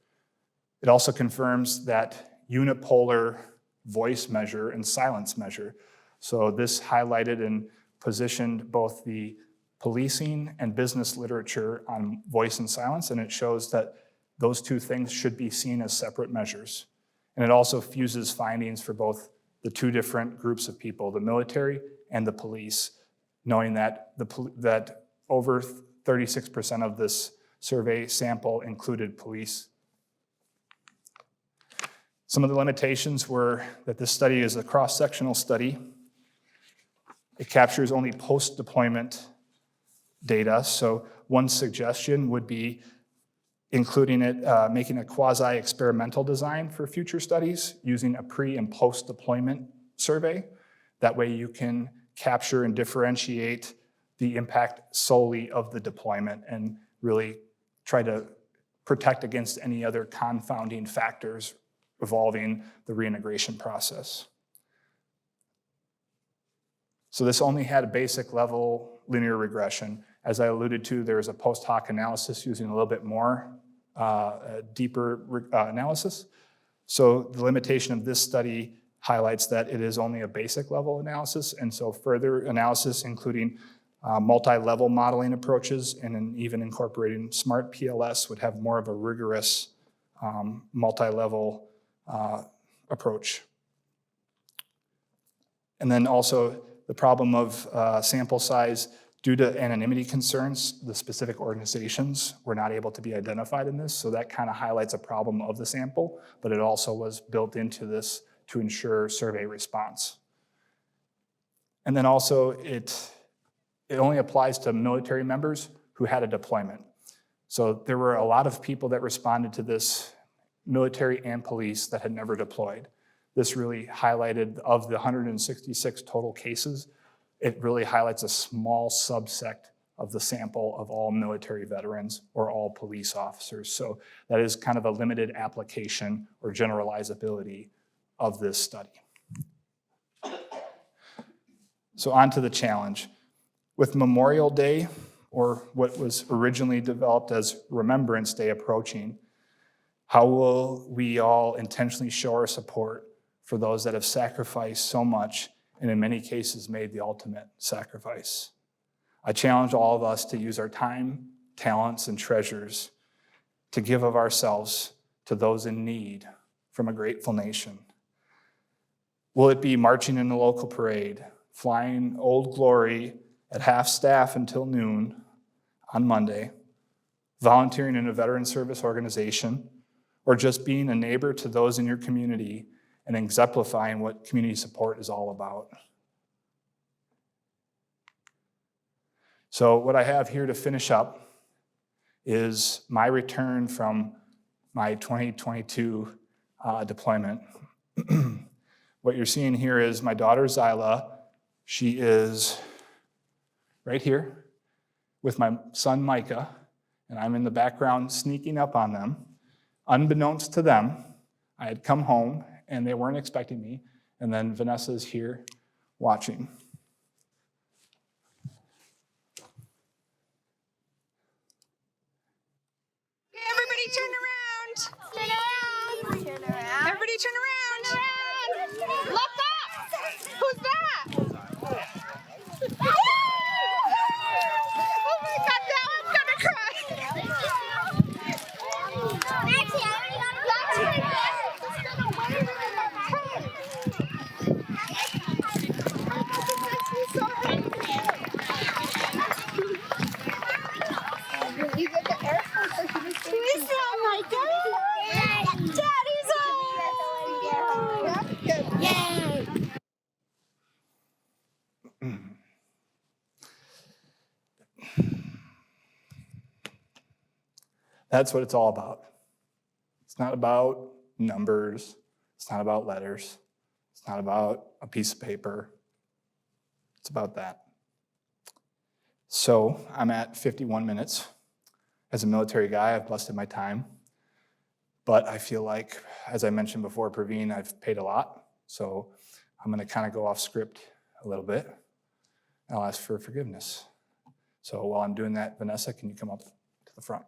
Speaker 2: It also confirms that unipolar voice measure and silence measure. So this highlighted and positioned both the policing and business literature on voice and silence, and it shows that those two things should be seen as separate measures. And it also fuses findings for both the two different groups of people, the military and the police, knowing that that over 36% of this survey sample included police. Some of the limitations were that this study is a cross-sectional study. It captures only post-deployment data. So one suggestion would be including it, making a quasi-experimental design for future studies using a pre- and post-deployment survey. That way you can capture and differentiate the impact solely of the deployment and really try to protect against any other confounding factors involving the reintegration process. So this only had a basic level linear regression. As I alluded to, there is a post hoc analysis using a little bit more deeper analysis. So the limitation of this study highlights that it is only a basic level analysis, and so further analysis, including multi-level modeling approaches and even incorporating smart PLS, would have more of a rigorous multi-level approach. And then also the problem of sample size. Due to anonymity concerns, the specific organizations were not able to be identified in this, so that kind of highlights a problem of the sample, but it also was built into this to ensure survey response. And then also it only applies to military members who had a deployment. So there were a lot of people that responded to this, military and police, that had never deployed. This really highlighted, of the 166 total cases, it really highlights a small subset of the sample of all military veterans or all police officers. So that is kind of a limited application or generalizability of this study. So on to the challenge. With Memorial Day, or what was originally developed as Remembrance Day, approaching, how will we all intentionally show our support for those that have sacrificed so much and in many cases made the ultimate sacrifice? I challenge all of us to use our time, talents, and treasures to give of ourselves to those in need from a grateful nation. Will it be marching in the local parade, flying Old Glory at half staff until noon on Monday, volunteering in a veteran service organization, or just being a neighbor to those in your community and exemplifying what community support is all about? So what I have here to finish up is my return from my 2022 deployment. What you're seeing here is my daughter Zyla. She is right here with my son Micah, and I'm in the background sneaking up on them. Unbeknownst to them, I had come home and they weren't expecting me, and then Vanessa's here watching.
Speaker 3: Okay, everybody turn around. Turn around. Turn around. Everybody turn around. Turn around. Look up. Who's that? Oh my God, now I'm gonna cry. He's at the airport, so he was saying, oh my God. Daddy's home. Yay.
Speaker 2: That's what it's all about. It's not about numbers. It's not about letters. It's not about a piece of paper. It's about that. So I'm at 51 minutes. As a military guy, I've busted my time. But I feel like, as I mentioned before, Praveen, I've paid a lot. So I'm going to kind of go off script a little bit. I'll ask for forgiveness. So while I'm doing that, Vanessa, can you come up to the front?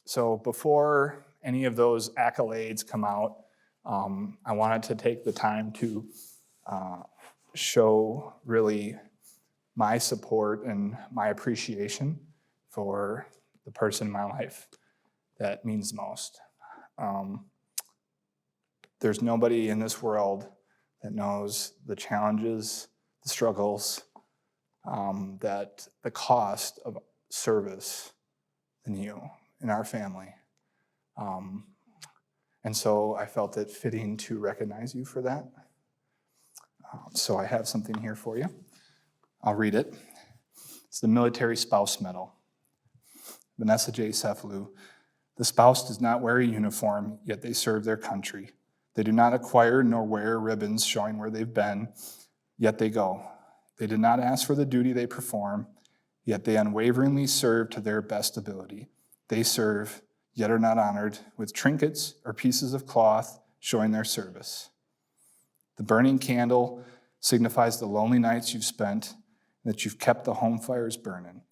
Speaker 2: So before any of those accolades come out, I wanted to take the time to show really my support and my appreciation for the person in my life that means most. There's nobody in this world that knows the challenges, the struggles, that the cost of service in you, in our family. And so I felt it fitting to recognize you for that. So I have something here for you. I'll read it. It's the Military Spouse Medal. Vanessa J. Cefalu. The spouse does not wear a uniform, yet they serve their country. They do not acquire nor wear ribbons showing where they've been, yet they go. They did not ask for the duty they perform, yet they unwaveringly serve to their best ability. They serve, yet are not honored with trinkets or pieces of cloth showing their service. The burning candle signifies the lonely nights you've spent, and that you've kept the home fires burning.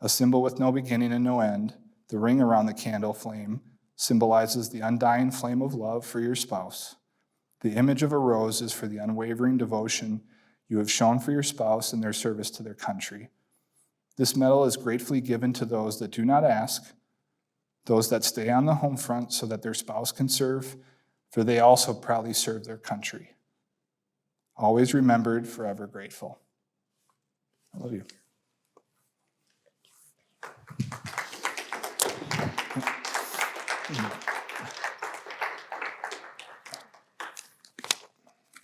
Speaker 2: A symbol with no beginning and no end, the ring around the candle flame symbolizes the undying flame of love for your spouse. The image of a rose is for the unwavering devotion you have shown for your spouse in their service to their country. This medal is gratefully given to those that do not ask, those that stay on the home front so that their spouse can serve, for they also proudly serve their country. Always remembered, forever grateful. I love you.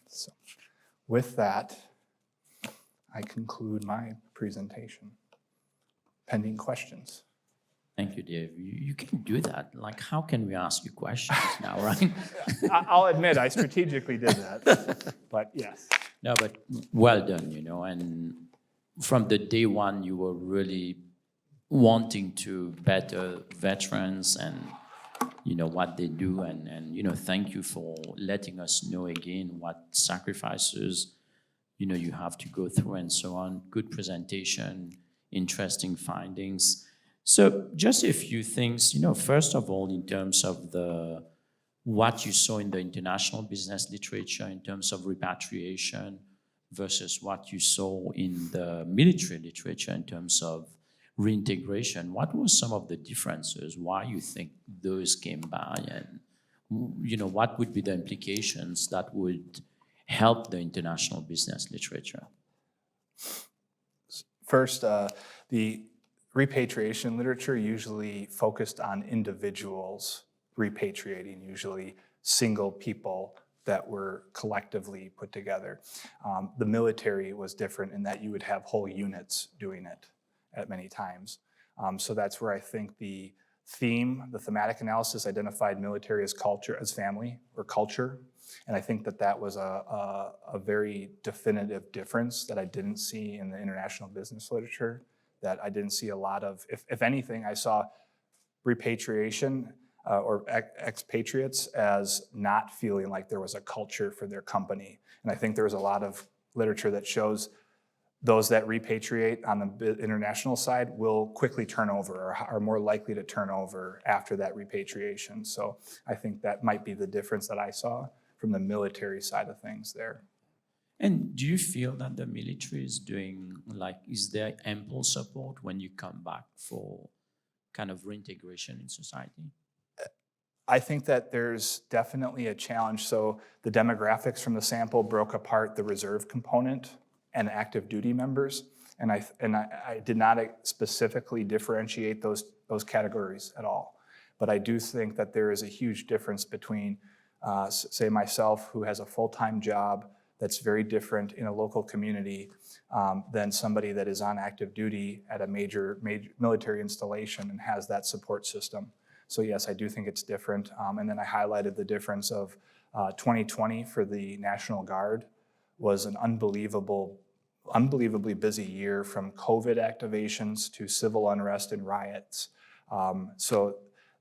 Speaker 2: So, with that, I conclude my presentation. Pending questions.
Speaker 1: Thank you, Dave. You can do that. Like, how can we ask you questions now, right?
Speaker 2: I'll admit I strategically did that, but yes.
Speaker 1: No, but well done, and from the day one, you were really wanting to better veterans and, what they do. And thank you for letting us know again what sacrifices, you have to go through and so on. Good presentation, interesting findings. So just a few things, first of all, in terms of what you saw in the international business literature in terms of repatriation versus what you saw in the military literature in terms of reintegration. What were some of the differences? Why you think those came by? And, what would be the implications that would help the international business literature?
Speaker 2: First, the repatriation literature usually focused on individuals repatriating, usually single people that were collectively put together. The military was different in that you would have whole units doing it at many times. So that's where I think the thematic analysis identified military as culture, as family or culture. And I think that was a very definitive difference that I didn't see in the international business literature, that I didn't see a lot of. If anything, I saw repatriation or expatriates as not feeling like there was a culture for their company. And I think there was a lot of literature that shows those that repatriate on the international side will quickly turn over or are more likely to turn over after that repatriation. So I think that might be the difference that I saw from the military side of things there.
Speaker 1: And do you feel that the military is doing, is there ample support when you come back for kind of reintegration in society?
Speaker 2: I think that there's definitely a challenge. So the demographics from the sample broke apart the reserve component and active duty members. And I did not specifically differentiate those categories at all. But I do think that there is a huge difference between, say, myself, who has a full-time job that's very different in a local community than somebody that is on active duty at a major military installation and has that support system. So yes, I do think it's different. And then I highlighted the difference of 2020 for the National Guard was an unbelievably busy year, from COVID activations to civil unrest and riots. So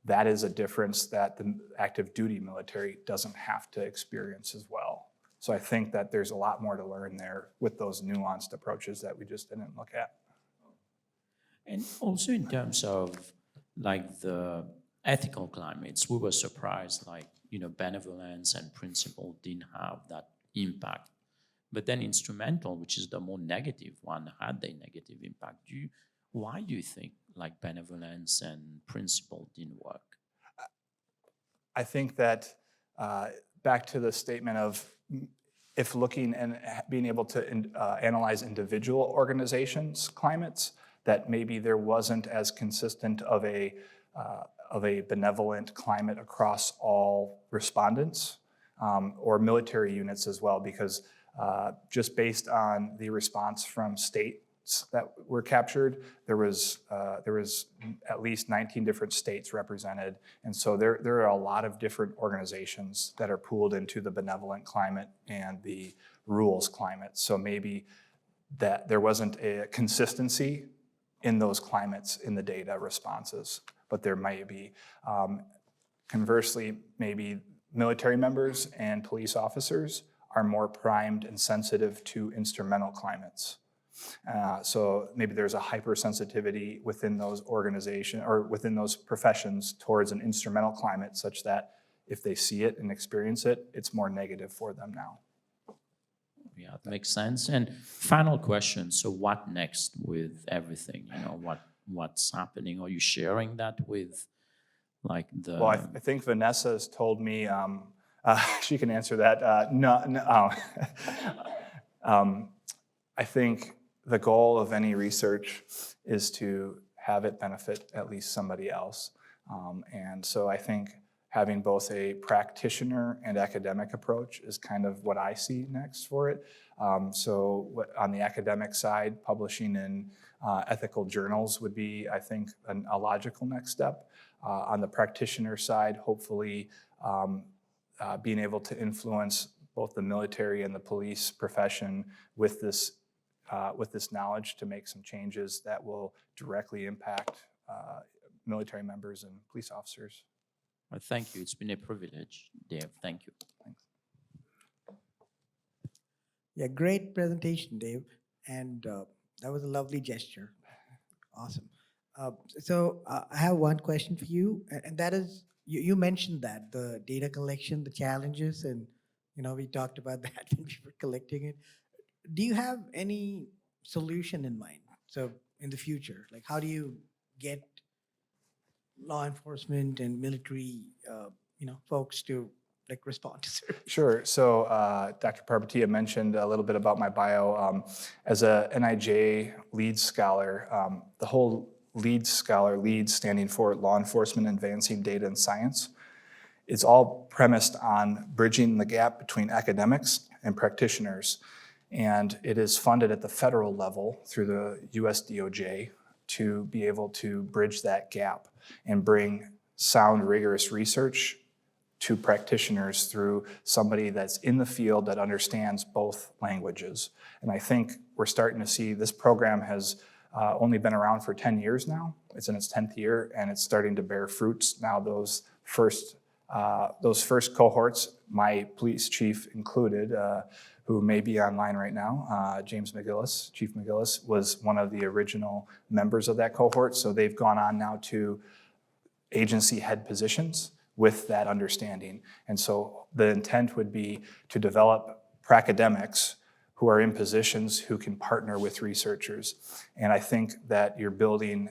Speaker 2: that is a difference that the active duty military doesn't have to experience as well. So I think that there's a lot more to learn there with those nuanced approaches that we just didn't look at.
Speaker 1: And also in terms of the ethical climates, we were surprised benevolence and principle didn't have that impact. But then instrumental, which is the more negative one, had the negative impact. Why do you think benevolence and principle didn't work?
Speaker 2: I think that back to the statement of if looking and being able to analyze individual organizations' climates, that maybe there wasn't as consistent of a benevolent climate across all respondents or military units as well, because just based on the response from states that were captured, there was at least 19 different states represented, and so there are a lot of different organizations that are pooled into the benevolent climate and the rules climate. So maybe that there wasn't a consistency in those climates in the data responses, but there might be. Conversely, maybe military members and police officers are more primed and sensitive to instrumental climates. So maybe there's a hypersensitivity within those organizations or within those professions towards an instrumental climate, such that if they see it and experience it, it's more negative for them now.
Speaker 1: Yeah, that makes sense. And final question, so what next with everything? You know, what's happening? Are you sharing that with like the...
Speaker 2: Well, I think Vanessa has told me, she can answer that. No. I think the goal of any research is to have it benefit at least somebody else. And so I think having both a practitioner and academic approach is kind of what I see next for it. So on the academic side, publishing in ethical journals would be, I think, a logical next step. On the practitioner side, hopefully being able to influence both the military and the police profession with this knowledge to make some changes that will directly impact military members and police officers.
Speaker 1: Well, thank you. It's been a privilege, Dave. Thank you.
Speaker 2: Thanks.
Speaker 4: Yeah, great presentation, Dave. And that was a lovely gesture. Awesome. So I have one question for you, and that is, you mentioned that, the data collection, the challenges, and we talked about that when we were collecting it. Do you have any solution in mind? So in the future, like how do you get law enforcement and military, folks to like respond to service?
Speaker 2: Sure. So Dr. Parboteeah mentioned a little bit about my bio. As a NIJ lead scholar, the whole lead standing for Law Enforcement Advancing Data and Science, it's all premised on bridging the gap between academics and practitioners. And it is funded at the federal level through the US DOJ to be able to bridge that gap and bring sound, rigorous research to practitioners through somebody that's in the field that understands both languages. And I think we're starting to see this program has only been around for 10 years now. It's in its 10th year, and it's starting to bear fruits. Now those first cohorts, my police chief included, who may be online right now, James McGillis, Chief McGillis, was one of the original members of that cohort. So they've gone on now to agency head positions with that understanding. And so the intent would be to develop pracademics who are in positions who can partner with researchers. And I think that you're building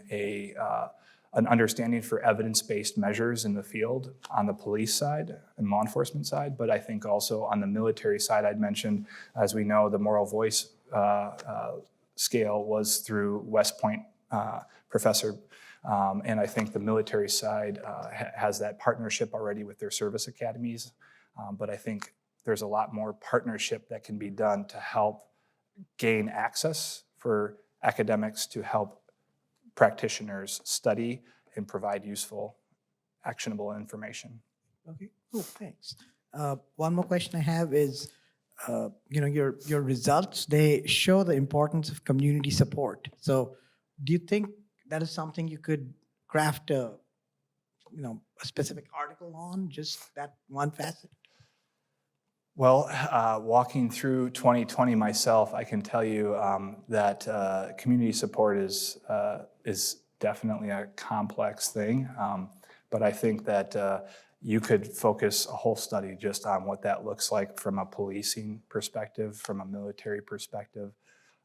Speaker 2: an understanding for evidence-based measures in the field on the police side and law enforcement side, but I think also on the military side, I'd mentioned, as we know, the moral voice scale was through West Point professor, and I think the military side has that partnership already with their service academies, but I think there's a lot more partnership that can be done to help gain access for academics to help practitioners study and provide useful, actionable information.
Speaker 4: Okay, cool, thanks. One more question I have is, your results, they show the importance of community support. So do you think that is something you could craft a specific article on, just that one facet?
Speaker 2: Well, walking through 2020 myself, I can tell you that community support is definitely a complex thing, but I think that you could focus a whole study just on what that looks like from a policing perspective, from a military perspective,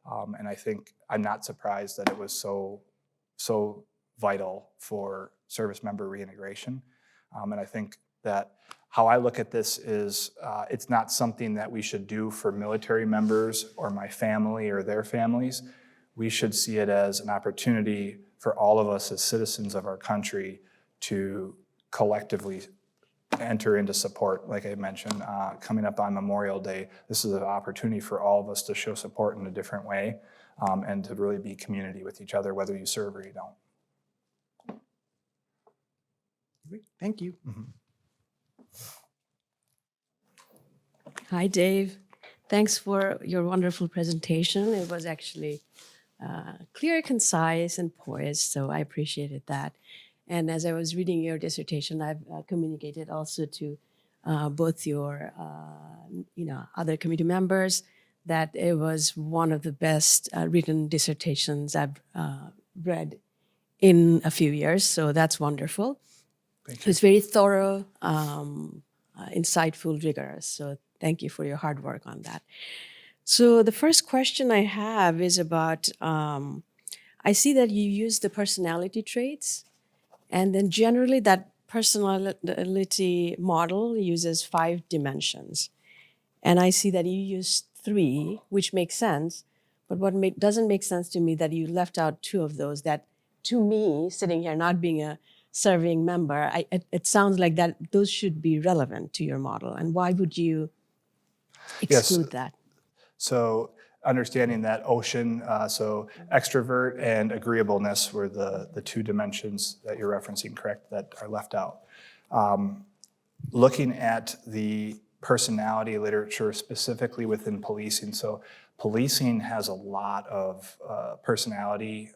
Speaker 2: and I think I'm not surprised that it was so vital for service member reintegration, and I think that how I look at this is it's not something that we should do for military members or my family or their families. We should see it as an opportunity for all of us as citizens of our country to collectively enter into support. Like I mentioned, coming up on Memorial Day, this is an opportunity for all of us to show support in a different way and to really be community with each other, whether you serve or you don't.
Speaker 4: Great. Thank you.
Speaker 5: Hi, Dave. Thanks for your wonderful presentation. It was actually clear, concise, and poised, so I appreciated that. And as I was reading your dissertation, I've communicated also to both your other committee members that it was one of the best written dissertations I've read in a few years, so that's wonderful.
Speaker 2: Thank you.
Speaker 5: It's very thorough, insightful, rigorous, so thank you for your hard work on that. So the first question I have is about, I see that you use the personality traits, and then generally that personality model uses 5 dimensions. And I see that you use 3, which makes sense, but what doesn't make sense to me that you left out 2 of those that, to me, sitting here not being a serving member, it sounds like that those should be relevant to your model. And why would you exclude that?
Speaker 2: So understanding that ocean, so extrovert and agreeableness were the 2 dimensions that you're referencing, correct, that are left out. Looking at the personality literature specifically within policing, so policing has a lot of personality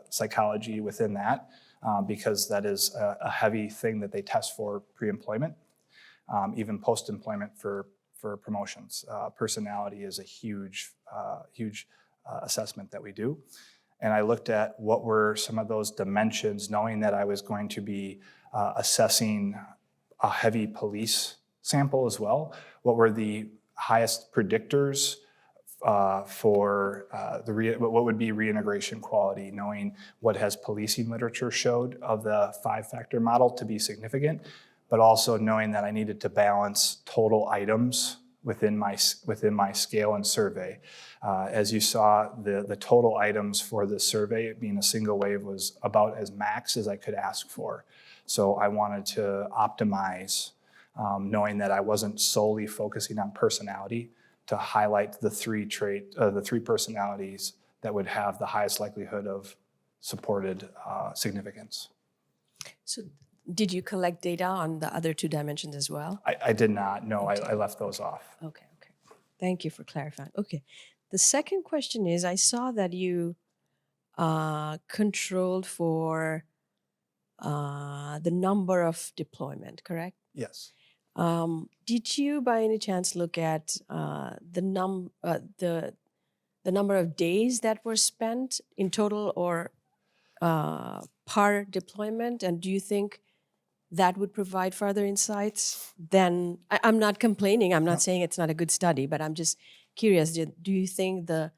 Speaker 2: psychology within that because that is a heavy thing that they test for pre-employment, even post-employment for promotions. Personality is a huge assessment that we do. And I looked at what were some of those dimensions, knowing that I was going to be assessing a heavy police sample as well. What were the highest predictors for what would be reintegration quality, knowing what has policing literature showed of the 5-factor model to be significant, but also knowing that I needed to balance total items within my scale and survey. As you saw, the total items for the survey, being a single wave, was about as max as I could ask for. So I wanted to optimize, knowing that I wasn't solely focusing on personality, to highlight the 3 personalities that would have the highest likelihood of supported significance.
Speaker 5: So did you collect data on the other 2 dimensions as well?
Speaker 2: I did not, no, I left those off.
Speaker 5: Okay. Thank you for clarifying. Okay. The second question is, I saw that you controlled for the number of deployment, correct?
Speaker 2: Yes.
Speaker 5: Did you, by any chance, look at the number of days that were spent in total or per deployment? And do you think that would provide further insights? Then I'm not complaining. I'm not saying it's not a good study, but I'm just curious. Do you think the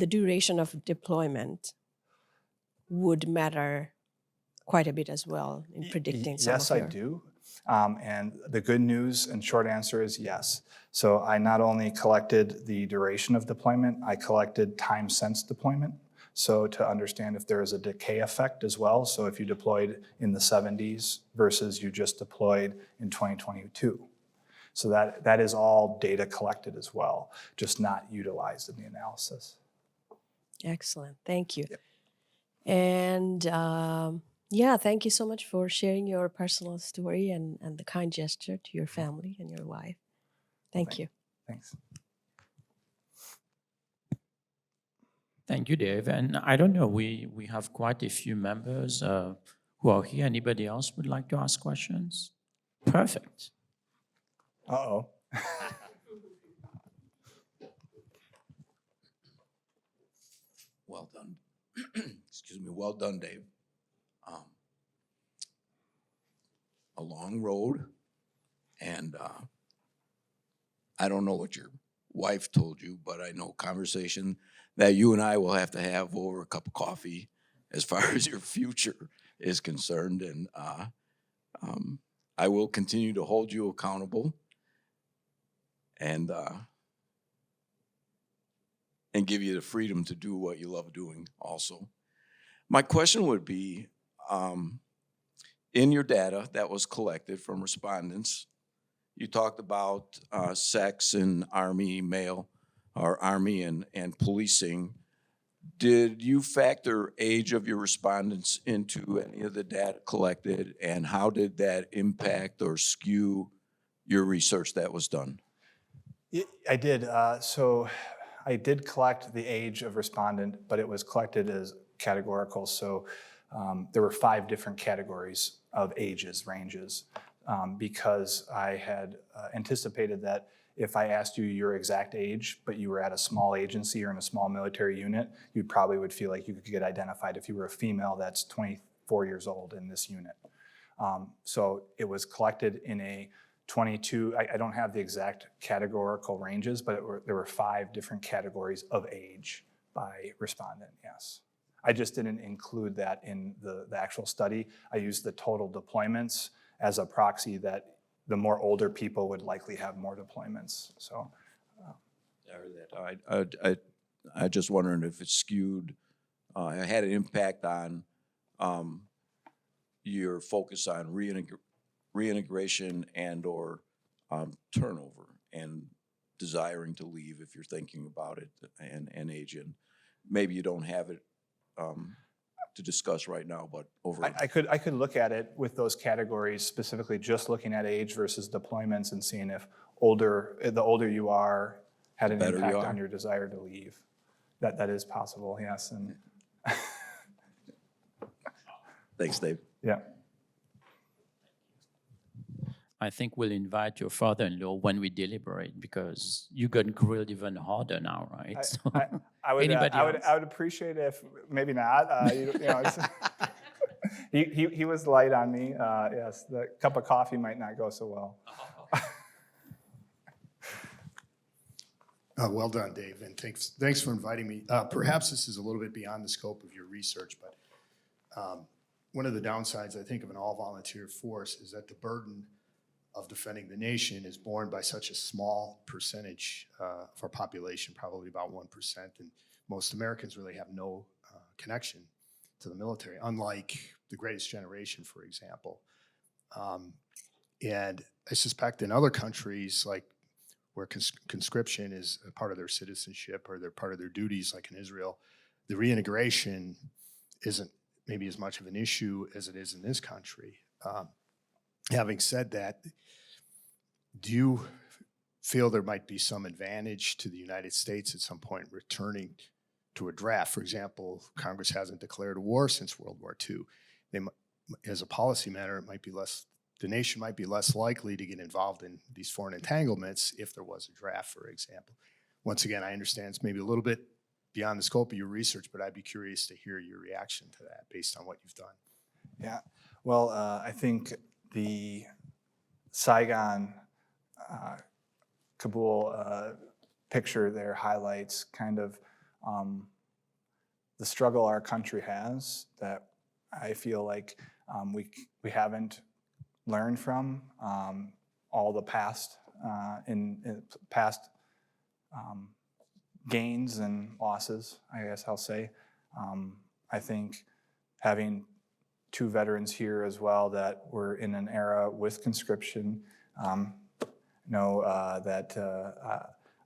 Speaker 5: duration of deployment would matter quite a bit as well in predicting some
Speaker 2: Yes,
Speaker 5: of
Speaker 2: I
Speaker 5: your...
Speaker 2: do. And the good news and short answer is yes. So I not only collected the duration of deployment, I collected time since deployment. So to understand if there is a decay effect as well. So if you deployed in the 70s versus you just deployed in 2022. So that is all data collected as well, just not utilized in the analysis.
Speaker 5: Excellent. Thank you.
Speaker 2: Yep.
Speaker 5: And thank you so much for sharing your personal story and the kind gesture to your family and your wife. Thank you.
Speaker 2: Thanks.
Speaker 1: Thank you, Dave. And I don't know, we have quite a few members who are here. Anybody else would like to ask questions? Perfect.
Speaker 2: Uh-oh.
Speaker 6: Well done. Excuse me. Well done, Dave. A long road, and I don't know what your wife told you, but I know conversation that you and I will have to have over a cup of coffee as far as your future is concerned. And I will continue to hold you accountable and give you the freedom to do what you love doing also. My question would be, in your data that was collected from respondents, you talked about sex in Army male, or Army and policing. Did you factor age of your respondents into any of the data collected, and how did that impact or skew your research that was done?
Speaker 2: I did. So I did collect the age of respondent, but it was collected as categorical. So there were 5 different categories of ages, ranges, because I had anticipated that if I asked you your exact age, but you were at a small agency or in a small military unit, you probably would feel like you could get identified if you were a female that's 24 years old in this unit. So it was collected in a 22, I don't have the exact categorical ranges, but there were 5 different categories of age by respondent, yes. I just didn't include that in the actual study. I used the total deployments as a proxy that the more older people would likely have more deployments, so.
Speaker 6: I just wondering if it skewed, it had an impact on your focus on reintegration and or turnover and desiring to leave if you're thinking about it and age. And maybe you don't have it to discuss right now, but over.
Speaker 2: I could look at it with those categories, specifically just looking at age versus deployments and seeing if the older you are had an impact on your desire to leave. That is possible, yes. And
Speaker 6: thanks, Dave.
Speaker 2: yeah.
Speaker 1: I think we'll invite your father-in-law when we deliberate, because you got grilled even harder now, right?
Speaker 2: I would appreciate it if maybe not. He was light on me. Yes, the cup of coffee might not go so well.
Speaker 7: Well done, Dave, and thanks for inviting me. Perhaps this is a little bit beyond the scope of your research, but one of the downsides, I think, of an all-volunteer force is that the burden of defending the nation is borne by such a small percentage of our population, probably about 1%, and most Americans really have no connection to the military, unlike the Greatest Generation, for example. And I suspect in other countries, like where conscription is a part of their citizenship or they're part of their duties, like in Israel, the reintegration isn't maybe as much of an issue as it is in this country. Having said that, do you feel there might be some advantage to the United States at some point returning to a draft? For example, Congress hasn't declared a war since World War II. As a policy matter, the nation might be less likely to get involved in these foreign entanglements if there was a draft, for example. Once again, I understand it's maybe a little bit beyond the scope of your research, but I'd be curious to hear your reaction to that based on what you've done.
Speaker 2: Yeah, well, I think the Saigon, Kabul picture there highlights kind of the struggle our country has that I feel like we haven't learned from all the past past gains and losses, I guess I'll say. I think having 2 veterans here as well that were in an era with conscription, know that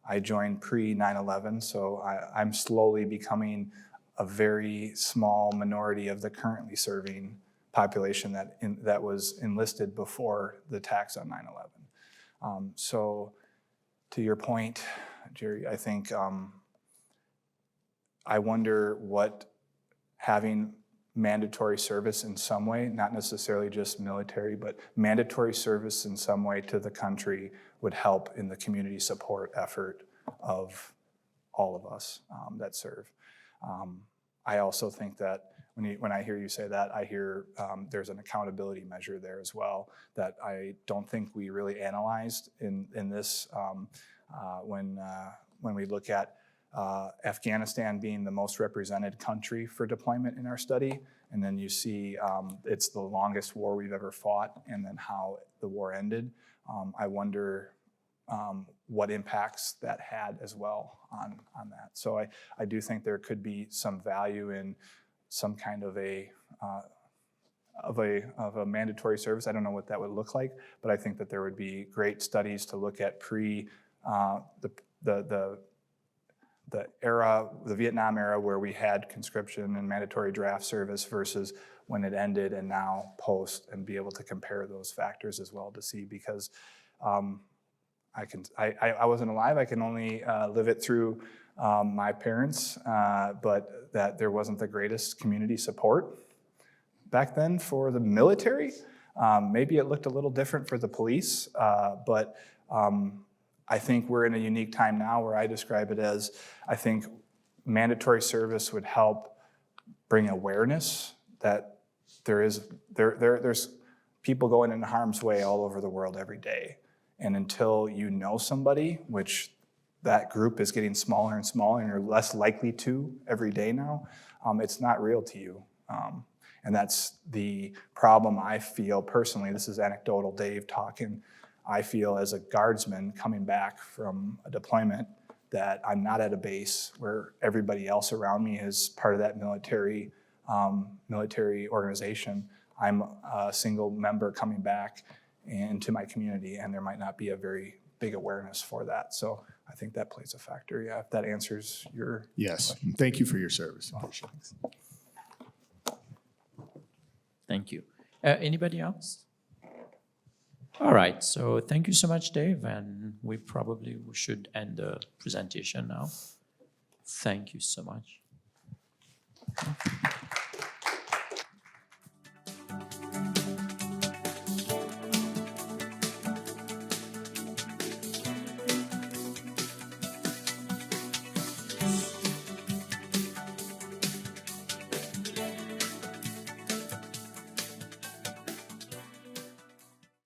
Speaker 2: I joined pre-9/11, so I'm slowly becoming a very small minority of the currently serving population that was enlisted before the attacks on 9/11. So to your point, Jerry, I think I wonder what having mandatory service in some way, not necessarily just military, but mandatory service in some way to the country would help in the community support effort of all of us that serve. I also think that when I hear you say that, I hear there's an accountability measure there as well that I don't think we really analyzed in this when we look at Afghanistan being the most represented country for deployment in our study. And then you see it's the longest war we've ever fought, and then how the war ended. I wonder what impacts that had as well on that. So I do think there could be some value in some kind of a mandatory service. I don't know what that would look like, but I think that there would be great studies to look at the era, the Vietnam era, where we had conscription and mandatory draft service versus when it ended and now post, and be able to compare those factors as well to see, because I wasn't alive. I can only live it through my parents, but that there wasn't the greatest community support back then for the military. Maybe it looked a little different for the police, but I think we're in a unique time now where I describe it as, I think mandatory service would help bring awareness that there's people going in harm's way all over the world every day. And until you know somebody, which that group is getting smaller and smaller, and you're less likely to every day now, it's not real to you. And that's the problem I feel personally. This is anecdotal Dave talking. I feel as a guardsman coming back from a deployment that I'm not at a base where everybody else around me is part of that military organization. I'm a single member coming back into my community, and there might not be a very big awareness for that. So I think that plays a factor. Yeah, if that answers your
Speaker 7: Yes,
Speaker 2: question.
Speaker 7: thank you for your service. Appreciate it.
Speaker 1: Thank you. Anybody else? All right, so thank you so much, Dave, and we should end the presentation now. Thank you so much.